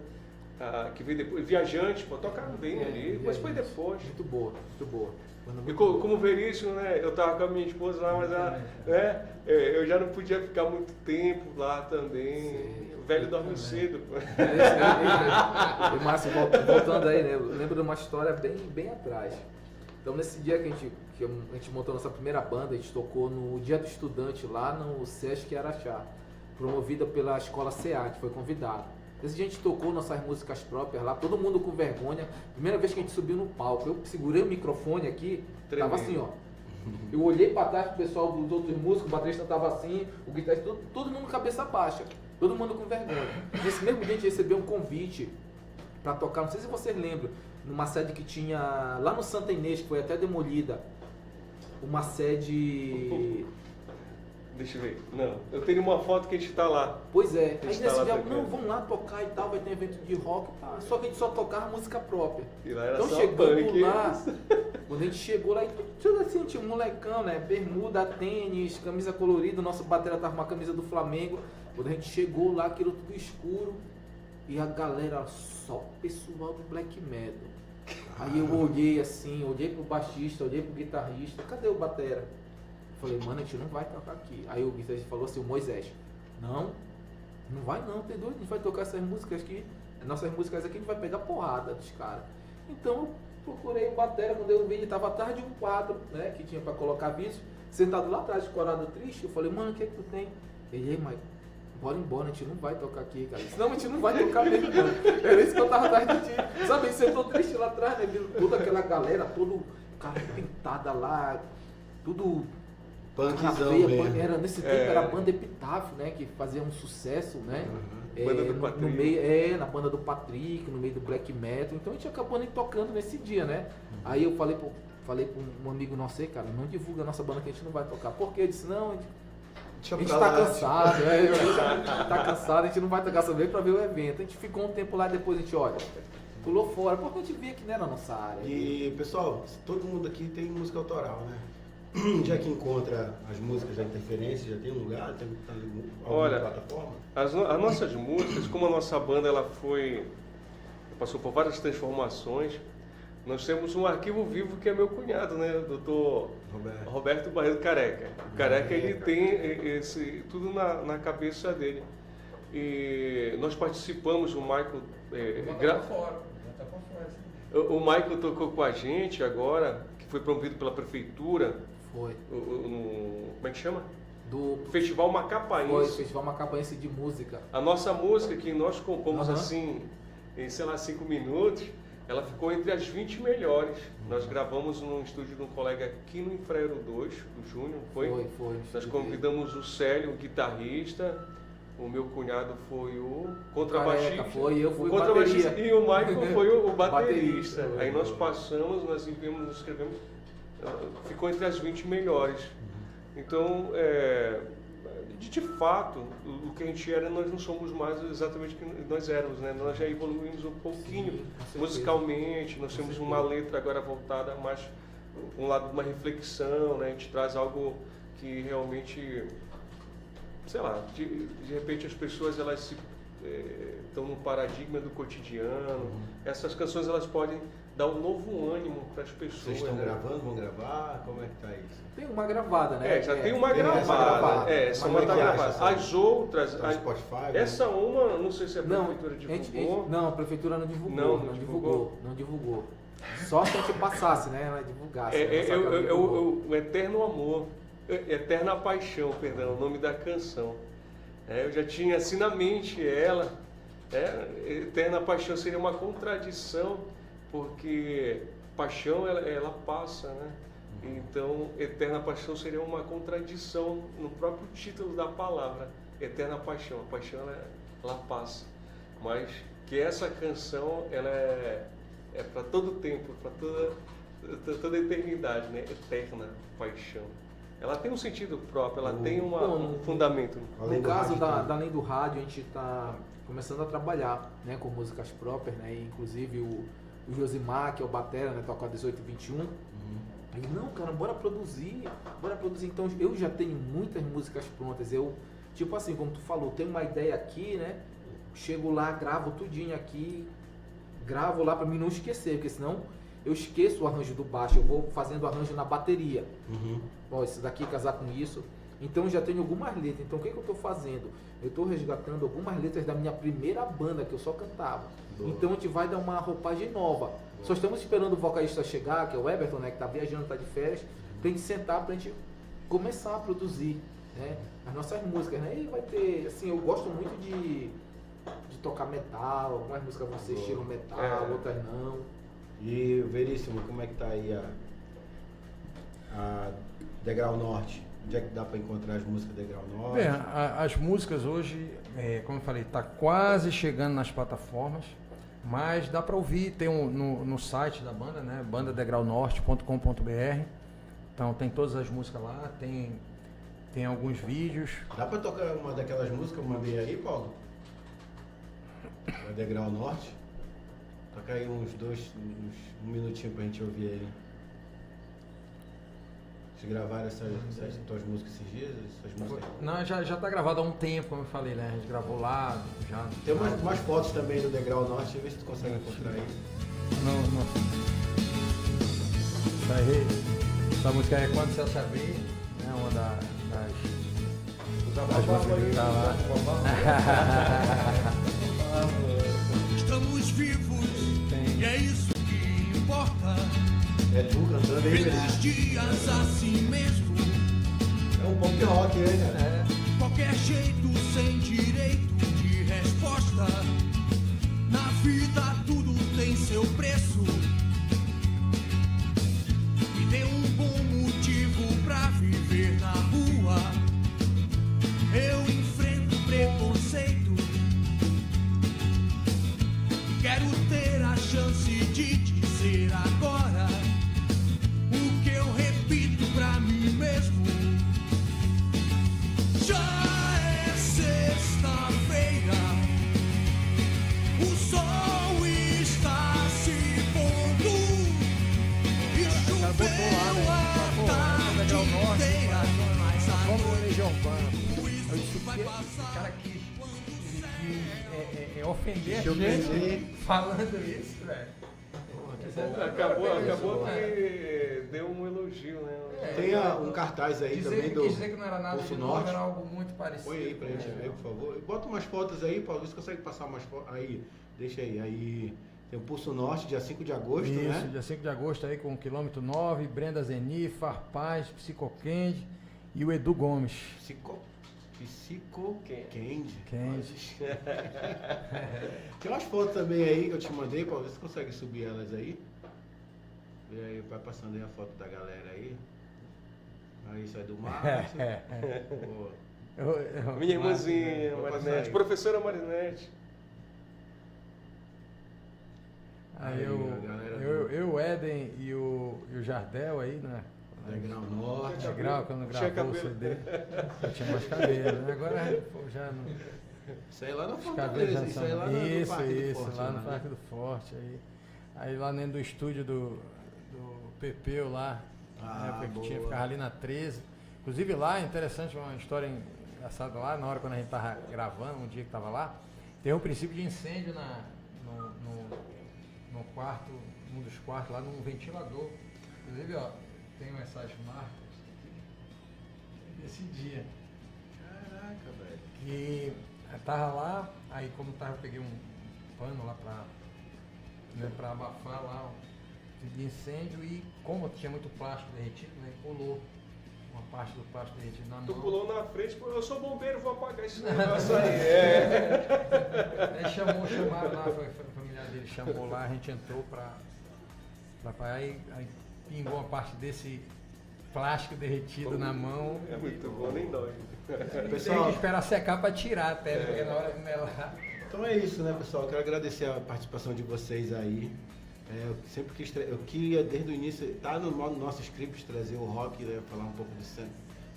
Speaker 7: que veio depois, Viajante, pô, tocaram bem ali, mas foi depois.
Speaker 8: Muito boa, muito boa.
Speaker 7: E como Veríssimo, né, eu tava com a minha esposa lá, mas ela, né, eu já não podia ficar muito tempo lá também.
Speaker 8: Sim,
Speaker 7: o velho dorme cedo.
Speaker 8: E Márcio, voltando aí, né, eu lembro de uma história bem atrás. Então nesse dia que a gente montou nossa primeira banda, a gente tocou no Dia do Estudante lá no Sesc Araxá, promovida pela Escola CA, que foi convidado. Nesse dia a gente tocou nossas músicas próprias lá, todo mundo com vergonha. Primeira vez que a gente subiu no palco, eu segurei o microfone aqui, tava assim, ó. Eu olhei para trás pro pessoal dos outros músicos, o baterista tava assim, o guitarrista, todo mundo cabeça baixa, todo mundo com vergonha. Nesse mesmo dia a gente recebeu um convite para tocar, não sei se vocês lembram, numa sede que tinha lá no Santa Inês, que foi até demolida, uma sede...
Speaker 7: Deixa eu ver. Não, eu tenho uma foto que a gente tá lá.
Speaker 8: Pois é.
Speaker 7: A
Speaker 8: Aí
Speaker 7: gente
Speaker 8: nesse
Speaker 7: tá lá
Speaker 8: dia,
Speaker 7: tocando.
Speaker 8: não, vamos lá tocar e tal, vai ter evento de rock, tá? Só que a gente só tocava música própria.
Speaker 7: E lá era
Speaker 8: Então
Speaker 7: só
Speaker 8: chegando
Speaker 7: punk.
Speaker 8: lá, quando a gente chegou lá, tudo assim, tinha um molecão, né? Bermuda, tênis, camisa colorida, o nosso batera tava com uma camisa do Flamengo. Quando a gente chegou lá, aquilo tudo escuro, e a galera, só pessoal do black metal. Aí eu olhei assim, olhei pro baixista, olhei pro guitarrista, cadê o batera? Falei, mano, a gente não vai tocar aqui. Aí o guitarrista falou assim, o Moisés, não vai não, tem doido, a gente vai tocar essas músicas aqui, nossas músicas aqui, a gente vai pegar porrada dos caras. Então eu procurei o batera, quando eu vi, ele tava atrás de um quadro, né, que tinha pra colocar aviso, sentado lá atrás, escorado triste. Eu falei, mano, o que é que tu tem? Ele, mas bora embora, a gente não vai tocar aqui, cara. Senão a gente não vai tocar mesmo, não. Era isso que eu tava atrás de ti. Sabe, ele sentou triste lá atrás, né, vindo toda aquela galera, todo cara pintada lá, tudo...
Speaker 6: Punkzão mesmo.
Speaker 8: Era, nesse tempo era a banda Epitáfio, né? Que fazia um sucesso, né?
Speaker 7: Banda do Patrick.
Speaker 8: No meio, na banda do Patrick, no meio do black metal. Então a gente acabou nem tocando nesse dia, né? Aí eu falei pra um amigo nosso aí, cara, não divulga a nossa banda que a gente não vai tocar. Por quê? Ele disse, não, a gente tá cansado, né? A gente tá cansado, a gente não vai tocar, só veio pra ver o evento. A gente ficou um tempo lá, depois a gente, olha, pulou fora, porque a gente via que não era a nossa área.
Speaker 6: E, pessoal, todo mundo aqui tem música autoral, né? Já que encontra as músicas da Interferência, já tem um lugar, tem alguma plataforma?
Speaker 7: As nossas músicas, como a nossa banda ela passou por várias transformações, nós temos um arquivo vivo que é meu cunhado, né, o doutor Roberto Barreto Careca. O Careca ele tem tudo na cabeça dele. E nós participamos, o Michael... O Michael tocou com a gente agora, que foi promovido pela prefeitura.
Speaker 8: Foi.
Speaker 7: Como é que chama?
Speaker 8: Do
Speaker 7: Festival Macapaense.
Speaker 8: Foi, Festival Macapaense de Música.
Speaker 7: A nossa música, que nós compomos assim, em, sei lá, 5 minutos, ela ficou entre as 20 melhores. Nós gravamos num estúdio de um colega aqui no Infraero 2, o Júnior, foi?
Speaker 8: Foi.
Speaker 7: Nós convidamos o Célio, o guitarrista, o meu cunhado foi o contrabaixista,
Speaker 8: eu fui
Speaker 7: o contrabaixista
Speaker 8: bateria.
Speaker 7: E o Michael foi o baterista.
Speaker 8: Baterista.
Speaker 7: Aí nós passamos, nós escrevemos, ficou entre as 20 melhores. Então, de fato, o que a gente era, nós não somos mais exatamente o que nós éramos, né? Nós já evoluímos um pouquinho musicalmente, nós temos uma letra agora voltada mais para um lado de uma reflexão, né? A gente traz algo que realmente, sei lá, de repente as pessoas elas estão num paradigma do cotidiano. Essas canções elas podem dar um novo ânimo para as pessoas.
Speaker 6: Vocês estão
Speaker 7: né?
Speaker 6: gravando? Vão gravar? Como é que tá isso?
Speaker 8: Tem uma gravada, né?
Speaker 7: Já tem uma gravada. Essa uma tá gravada. As outras.
Speaker 6: No Spotify?
Speaker 7: Essa uma, não sei se a prefeitura divulgou.
Speaker 8: Não, a prefeitura não divulgou. Não divulgou. Só se a gente passasse, né? Ela divulgasse.
Speaker 7: O Eterno Amor. Eterna Paixão, perdão, o nome da canção. Eu já tinha assim na mente ela. Eterna Paixão seria uma contradição, porque paixão ela passa, né? Então, Eterna Paixão seria uma contradição no próprio título da palavra. Eterna Paixão, a paixão ela passa. Mas que essa canção ela é para todo tempo, para toda a eternidade, né? Eterna Paixão. Ela tem um sentido próprio, ela tem um fundamento.
Speaker 8: No caso da Além do Rádio, a gente está começando a trabalhar, né, com músicas próprias, né? E, inclusive o Josimar, que é o batera, né, toca 1821. Ele, não, cara, bora produzir. Então eu já tenho muitas músicas prontas. Eu, tipo assim, como tu falou, tenho uma ideia aqui, né? Chego lá, gravo tudinho aqui, gravo lá pra mim não esquecer, porque senão eu esqueço o arranjo do baixo, eu vou fazendo o arranjo na bateria. Ó, esse daqui casar com isso. Então eu já tenho algumas letras. Então o que eu tô fazendo? Eu tô resgatando algumas letras da minha primeira banda, que eu só cantava. Então a gente vai dar uma roupagem nova. Só estamos esperando o vocalista chegar, que é o Everton, né, que tá viajando, tá de férias, pra gente sentar, pra gente começar a produzir, né, as nossas músicas, né? E vai ter, assim, eu gosto muito de tocar metal, algumas músicas vão ser estilo metal, outras não.
Speaker 6: E Veríssimo, como é que tá aí a Degrau Norte? Onde é que dá para encontrar as músicas Degrau Norte?
Speaker 9: Bem, as músicas hoje, como eu falei, tá quase chegando nas plataformas, mas dá para ouvir, tem no site da banda, né, bandadegraunorte.com.br. Então tem todas as músicas lá, tem alguns vídeos.
Speaker 6: Dá para tocar uma daquelas músicas que eu mandei aí, Paulo? A Degrau Norte? Toca aí um minutinho pra gente ouvir aí. Vocês gravaram essas tuas músicas esses dias? Essas músicas?
Speaker 9: Não, já tá gravado há um tempo, como eu falei, né? A gente gravou lá, já.
Speaker 6: Tem umas fotos também do Degrau Norte, vê se tu consegue encontrar aí.
Speaker 9: Não. Essa música é Quando Céu Se Abrir, né? Uma das músicas que tá lá.
Speaker 3: Estamos vivos, e é isso que importa.
Speaker 6: É tu cantando aí, né?
Speaker 3: Pelos dias assim mesmo.
Speaker 6: É um pop rock aí, né?
Speaker 3: Qualquer jeito sem direito de resposta. Na vida tudo tem seu preço. Me dê um bom motivo pra viver na rua. Eu enfrento preconceito. Quero ter a chance de dizer agora o que eu repito pra mim mesmo. Já é sexta-feira, o sol está se pondo e choveu a tarde inteira, mas agora
Speaker 9: Eu disse que o cara quis ofender a
Speaker 6: Deixa eu
Speaker 9: gente
Speaker 6: ver.
Speaker 9: falando isso, velho.
Speaker 7: Acabou que deu um elogio, né?
Speaker 6: Tem um cartaz aí também do
Speaker 9: Quis dizer que não era nada
Speaker 6: Pulso
Speaker 9: de novo,
Speaker 6: Norte.
Speaker 9: era algo muito parecido.
Speaker 6: Põe aí pra gente ver, por favor. E bota umas fotos aí, Paulo. Você consegue passar umas fotos? Aí, deixa aí. Aí tem o Pulso Norte, dia 5 de agosto,
Speaker 9: Isso,
Speaker 6: né?
Speaker 9: dia 5 de agosto aí com o quilômetro 9, Brenda Zeni, Farpaz, Psicocandy e o Edu Gomes.
Speaker 6: Candy. Tem umas fotos também aí que eu te mandei, Paulo. Você consegue subir elas aí? Vê aí, vai passando aí a foto da galera aí. Aí sai do Márcio.
Speaker 7: Minha irmãzinha,
Speaker 6: Vou passar
Speaker 7: Marinete,
Speaker 6: aí.
Speaker 7: professora Marinete.
Speaker 9: Aí
Speaker 6: a galera
Speaker 9: eu, o Éden e o Jardel aí, né?
Speaker 6: Degrau Norte.
Speaker 9: Degrau, quando
Speaker 7: Tinha
Speaker 9: gravou o
Speaker 7: cabelo.
Speaker 9: CD, eu tinha mais cabelo, né? Agora pô, já não.
Speaker 6: Isso aí lá no
Speaker 9: Os cabelos
Speaker 6: Fortaleza,
Speaker 9: já
Speaker 6: isso aí
Speaker 9: são.
Speaker 6: lá no Parque do
Speaker 9: Isso,
Speaker 6: Forte,
Speaker 9: lá no
Speaker 6: né?
Speaker 9: Parque do Forte. Aí lá dentro do estúdio do Pepeu lá, na época que tinha, ficava ali na 13. Inclusive lá, é interessante, uma história engraçada lá, na hora quando a gente tava gravando, um dia que tava lá, teve um princípio de incêndio no quarto, num dos quartos lá, num ventilador. Inclusive, ó, tenho essas marcas desse dia.
Speaker 6: Caraca, velho.
Speaker 9: E eu tava lá, aí como tava, eu peguei um pano lá pra abafar lá o de incêndio e como tinha muito plástico derretido, né, colou uma parte do plástico derretido na mão.
Speaker 7: Tu pulou na frente, pô, eu sou bombeiro, vou apagar esse negócio aí.
Speaker 9: Aí chamaram lá, foi a família dele, chamou lá, a gente entrou pra apagar, aí pingou uma parte desse plástico derretido na mão.
Speaker 7: É muito bom, nem dói.
Speaker 9: Tem que esperar secar pra tirar até, porque na hora de melar.
Speaker 6: Então é isso, né, pessoal? Eu quero agradecer a participação de vocês aí. Eu sempre quis, eu queria desde o início, tá no nosso script trazer o rock, né, falar um pouco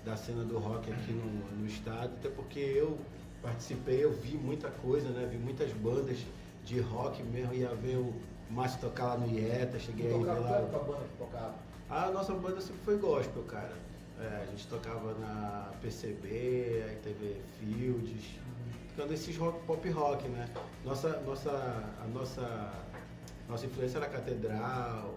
Speaker 6: da cena do rock aqui no estado, até porque eu participei, eu vi muita coisa, né, vi muitas bandas de rock mesmo, ia ver o Márcio tocar lá no IETA, cheguei aí ver lá.
Speaker 8: Qual a banda que tocava?
Speaker 6: A nossa banda sempre foi gospel, cara. A gente tocava na PCB, aí teve Fields, tocando esses pop rock, né? A nossa Nossa influência era a Catedral,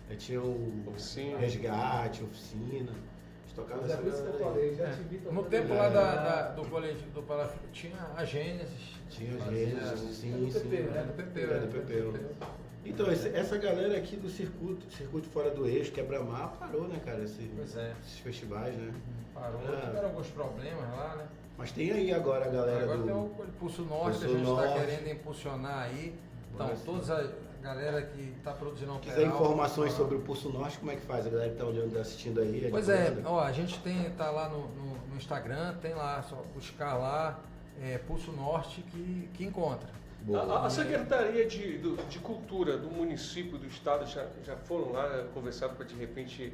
Speaker 6: aí tinha o
Speaker 7: Oficina.
Speaker 6: Resgate, Oficina. A gente tocava
Speaker 8: Mas é
Speaker 6: essa
Speaker 8: por isso que eu
Speaker 6: galera aí.
Speaker 8: falei, já te vi
Speaker 9: No
Speaker 8: tocando.
Speaker 9: tempo lá do colégio do Palafrio tinha a Gênesis.
Speaker 6: Tinha
Speaker 9: Fazia-
Speaker 6: Gênesis, sim,
Speaker 8: do
Speaker 6: sim.
Speaker 8: Pepeu, né?
Speaker 9: É, do Pepeu.
Speaker 6: É, do Pepeu. Então, essa galera aqui do circuito fora do eixo, Quebra-Mar, parou, né, cara?
Speaker 9: Pois é.
Speaker 6: Esses festivais, né?
Speaker 9: Parou,
Speaker 6: É.
Speaker 9: tiveram alguns problemas lá, né?
Speaker 6: Mas tem aí agora a galera
Speaker 9: Agora
Speaker 6: do...
Speaker 9: tem o Pulso Norte que a
Speaker 6: Pulso
Speaker 9: gente está
Speaker 6: Norte.
Speaker 9: querendo impulsionar aí. Então,
Speaker 6: Mas-
Speaker 9: toda a galera que está produzindo um
Speaker 6: Quiser informações sobre o Pulso Norte, como é que faz? A galera que tá olhando, assistindo aí.
Speaker 9: Pois é,
Speaker 6: advogando?
Speaker 9: ó, a gente tá lá no Instagram, tem lá, só buscar lá, Pulso Norte que encontra.
Speaker 6: Boa.
Speaker 7: A Secretaria de Cultura do município, do estado, já foram lá conversar para de repente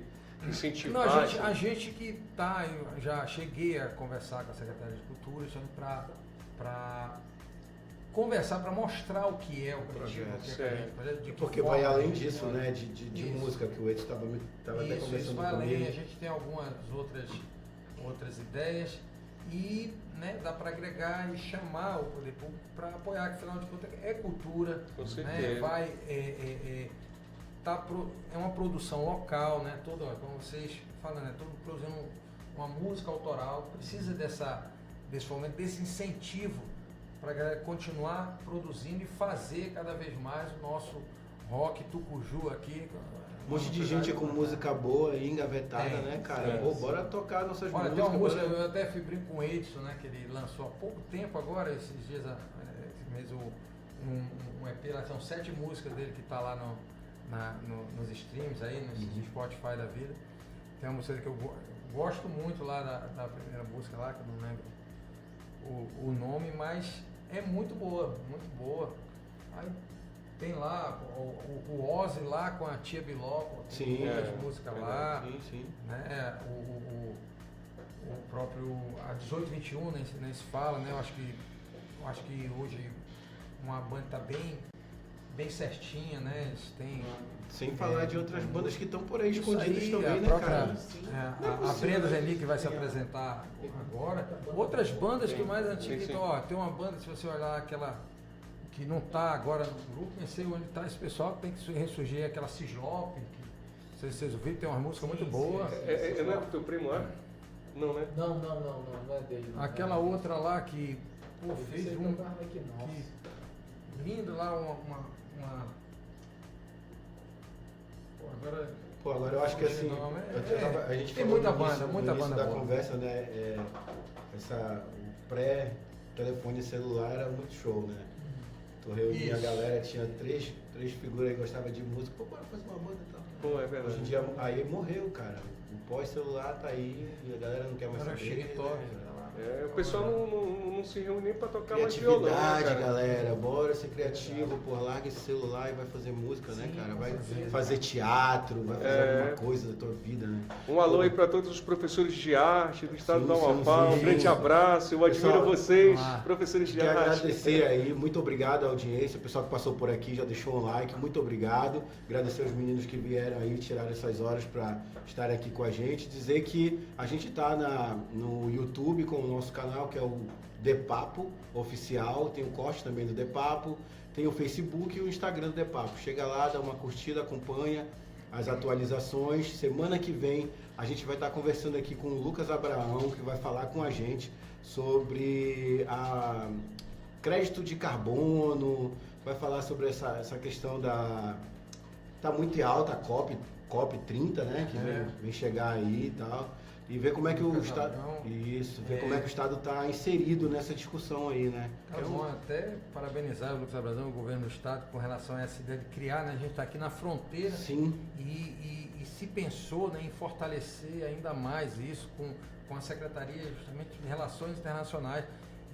Speaker 7: incentivar?
Speaker 9: Não, a gente que tá, eu já cheguei a conversar com a Secretaria de Cultura para conversar, para mostrar o que é o coletivo, o que é que a gente faz, de que
Speaker 6: Porque
Speaker 9: forma
Speaker 6: vai
Speaker 9: a
Speaker 6: além
Speaker 9: gente
Speaker 6: disso,
Speaker 9: vai-
Speaker 6: né? De
Speaker 9: Isso.
Speaker 6: música, que o Edson estava até
Speaker 9: Isso
Speaker 6: conversando
Speaker 9: vai além,
Speaker 6: comigo.
Speaker 9: a gente tem algumas outras ideias e dá para agregar e chamar o poder público para apoiar, que afinal de contas é cultura,
Speaker 7: Com
Speaker 9: né?
Speaker 7: certeza.
Speaker 9: É uma produção local, né? Como vocês falam, né? Todo produzindo uma música autoral, precisa desse momento, desse incentivo para a galera continuar produzindo e fazer cada vez mais o nosso rock tucuju aqui.
Speaker 6: Um monte de gente com música boa aí, engavetada,
Speaker 9: Tem,
Speaker 6: né, cara?
Speaker 9: sim,
Speaker 6: Pô,
Speaker 9: sim.
Speaker 6: bora tocar nossas
Speaker 9: Olha,
Speaker 6: músicas.
Speaker 9: tem uma música,
Speaker 6: bora-
Speaker 9: eu até fui brinco com o Edson, né, que ele lançou há pouco tempo agora, esses dias, esse mês, um EP, lá são 7 músicas dele que tá lá nos streams aí, no Spotify da vida. Tem uma música que eu gosto muito lá da primeira música lá, que eu não lembro o nome, mas é muito boa, muito boa. Aí tem lá o Ozzy lá com a Tia Biló, tem
Speaker 6: Sim,
Speaker 9: muitas músicas lá.
Speaker 6: Sim, sim.
Speaker 9: Né? O próprio a 1821 nem se fala, né? Eu acho que hoje uma banda tá bem certinha, né? Eles têm
Speaker 6: Sem falar de outras bandas que estão por aí
Speaker 9: isso
Speaker 6: escondidas
Speaker 9: aí,
Speaker 6: também,
Speaker 9: a
Speaker 6: né,
Speaker 9: própria
Speaker 6: cara?
Speaker 9: a Brenda Zeni que vai se apresentar agora. Outras bandas que mais antigas,
Speaker 7: sim.
Speaker 9: então, ó, tem uma banda, se você olhar aquela que não está agora no grupo, nem sei onde está esse pessoal, que tem que ressurgir aquela Cislope, que não sei se vocês ouviram, tem uma música muito boa.
Speaker 7: Não é do teu primo, é? Não, né?
Speaker 8: Não é dele. não.
Speaker 9: Aquela outra lá que pô,
Speaker 8: Esse
Speaker 9: fez
Speaker 8: aí
Speaker 9: um
Speaker 8: tocava aqui, nossa.
Speaker 9: que lindo lá, Pô,
Speaker 6: Pô, agora eu acho que assim,
Speaker 9: Não,
Speaker 6: a gente
Speaker 9: tem
Speaker 6: falou
Speaker 9: muita
Speaker 6: no
Speaker 9: banda,
Speaker 6: início-
Speaker 9: muita
Speaker 6: no início
Speaker 9: banda
Speaker 6: da
Speaker 9: boa.
Speaker 6: conversa, né? O pré-telefone celular era muito show, né? Tu reunia a
Speaker 9: Isso.
Speaker 6: galera, tinha três figuras que gostavam de música, pô, bora fazer uma banda e tal.
Speaker 7: Pô, é
Speaker 6: Hoje
Speaker 7: verdade.
Speaker 6: em dia, aí morreu, cara. O pós-celular tá aí e a galera não quer mais
Speaker 9: Era
Speaker 6: saber.
Speaker 9: TikTok,
Speaker 6: né?
Speaker 7: O pessoal não se reúne nem pra tocar mais violão, né,
Speaker 6: Criatividade,
Speaker 7: cara?
Speaker 6: galera. Bora ser criativo, pô. Larga esse celular e vai fazer música, né,
Speaker 9: Sim,
Speaker 6: cara?
Speaker 9: com
Speaker 6: Vai
Speaker 9: certeza.
Speaker 6: fazer teatro, vai fazer alguma coisa da tua vida, né?
Speaker 7: Um alô aí pra todos os professores de arte do estado
Speaker 6: Sim,
Speaker 7: do
Speaker 6: sim,
Speaker 7: Amapá. Um
Speaker 6: sim.
Speaker 7: grande abraço. Eu admiro
Speaker 6: Pessoal,
Speaker 7: vocês,
Speaker 9: ah,
Speaker 7: professores de
Speaker 6: Quero
Speaker 7: arte.
Speaker 6: agradecer aí, muito obrigado à audiência, o pessoal que passou por aqui já deixou um like, muito obrigado. Agradecer aos meninos que vieram aí, tiraram essas horas para estar aqui com a gente. Dizer que a gente está no YouTube com o nosso canal, que é o The Papo Oficial, tem o corte também do The Papo, tem o Facebook e o Instagram do The Papo. Chega lá, dá uma curtida, acompanha as atualizações. Semana que vem a gente vai estar conversando aqui com o Lucas Abraão, que vai falar com a gente sobre a crédito de carbono, vai falar sobre essa questão tá muito alta a COP 30, né, que vem chegar aí e tal, e ver como é que o
Speaker 9: Lucas
Speaker 6: Estado,
Speaker 9: Abraão.
Speaker 6: como é que o Estado está inserido nessa discussão aí, né?
Speaker 9: É bom até parabenizar o Lucas Abraão, o governo do estado, com relação a essa ideia de criar, né? A gente está aqui na fronteira
Speaker 6: Sim.
Speaker 9: e se pensou, né, em fortalecer ainda mais isso com a Secretaria justamente de Relações Internacionais,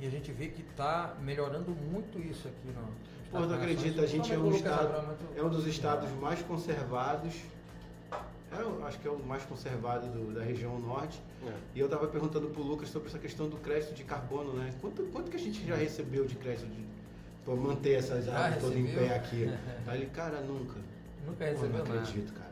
Speaker 9: e a gente vê que está melhorando muito isso aqui no
Speaker 6: Pô,
Speaker 9: Estado
Speaker 6: não
Speaker 9: de
Speaker 6: acredita, a
Speaker 9: Relações.
Speaker 6: gente é
Speaker 9: Principalmente
Speaker 6: um
Speaker 9: o Lucas
Speaker 6: estado,
Speaker 9: Abraão, muito-
Speaker 6: é um dos estados mais conservados, eu acho que é o mais conservado da região norte. E eu estava perguntando pro Lucas sobre essa questão do crédito de carbono, né? Quanto que a gente já recebeu de crédito para manter essas
Speaker 9: Já
Speaker 6: árvores todas em
Speaker 9: recebeu?
Speaker 6: pé aqui? Aí ele, cara, nunca.
Speaker 9: Nunca
Speaker 6: Pô,
Speaker 9: recebeu
Speaker 6: não
Speaker 9: nada.
Speaker 6: acredito, cara.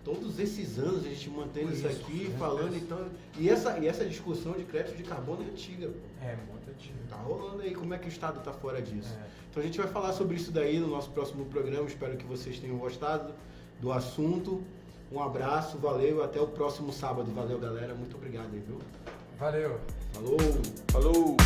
Speaker 6: todos esses anos a gente mantendo isso aqui,
Speaker 9: né?
Speaker 6: falando então. E essa discussão de crédito de carbono é antiga, pô.
Speaker 9: É, muito antigo.
Speaker 6: Tá rolando aí, como é que o Estado tá fora disso?
Speaker 9: É.
Speaker 6: Então a gente vai falar sobre isso daí no nosso próximo programa. Espero que vocês tenham gostado do assunto. Um abraço, valeu, até o próximo sábado. Valeu, galera. Muito obrigado aí, viu?
Speaker 9: Valeu.
Speaker 6: Falou!
Speaker 7: Falou!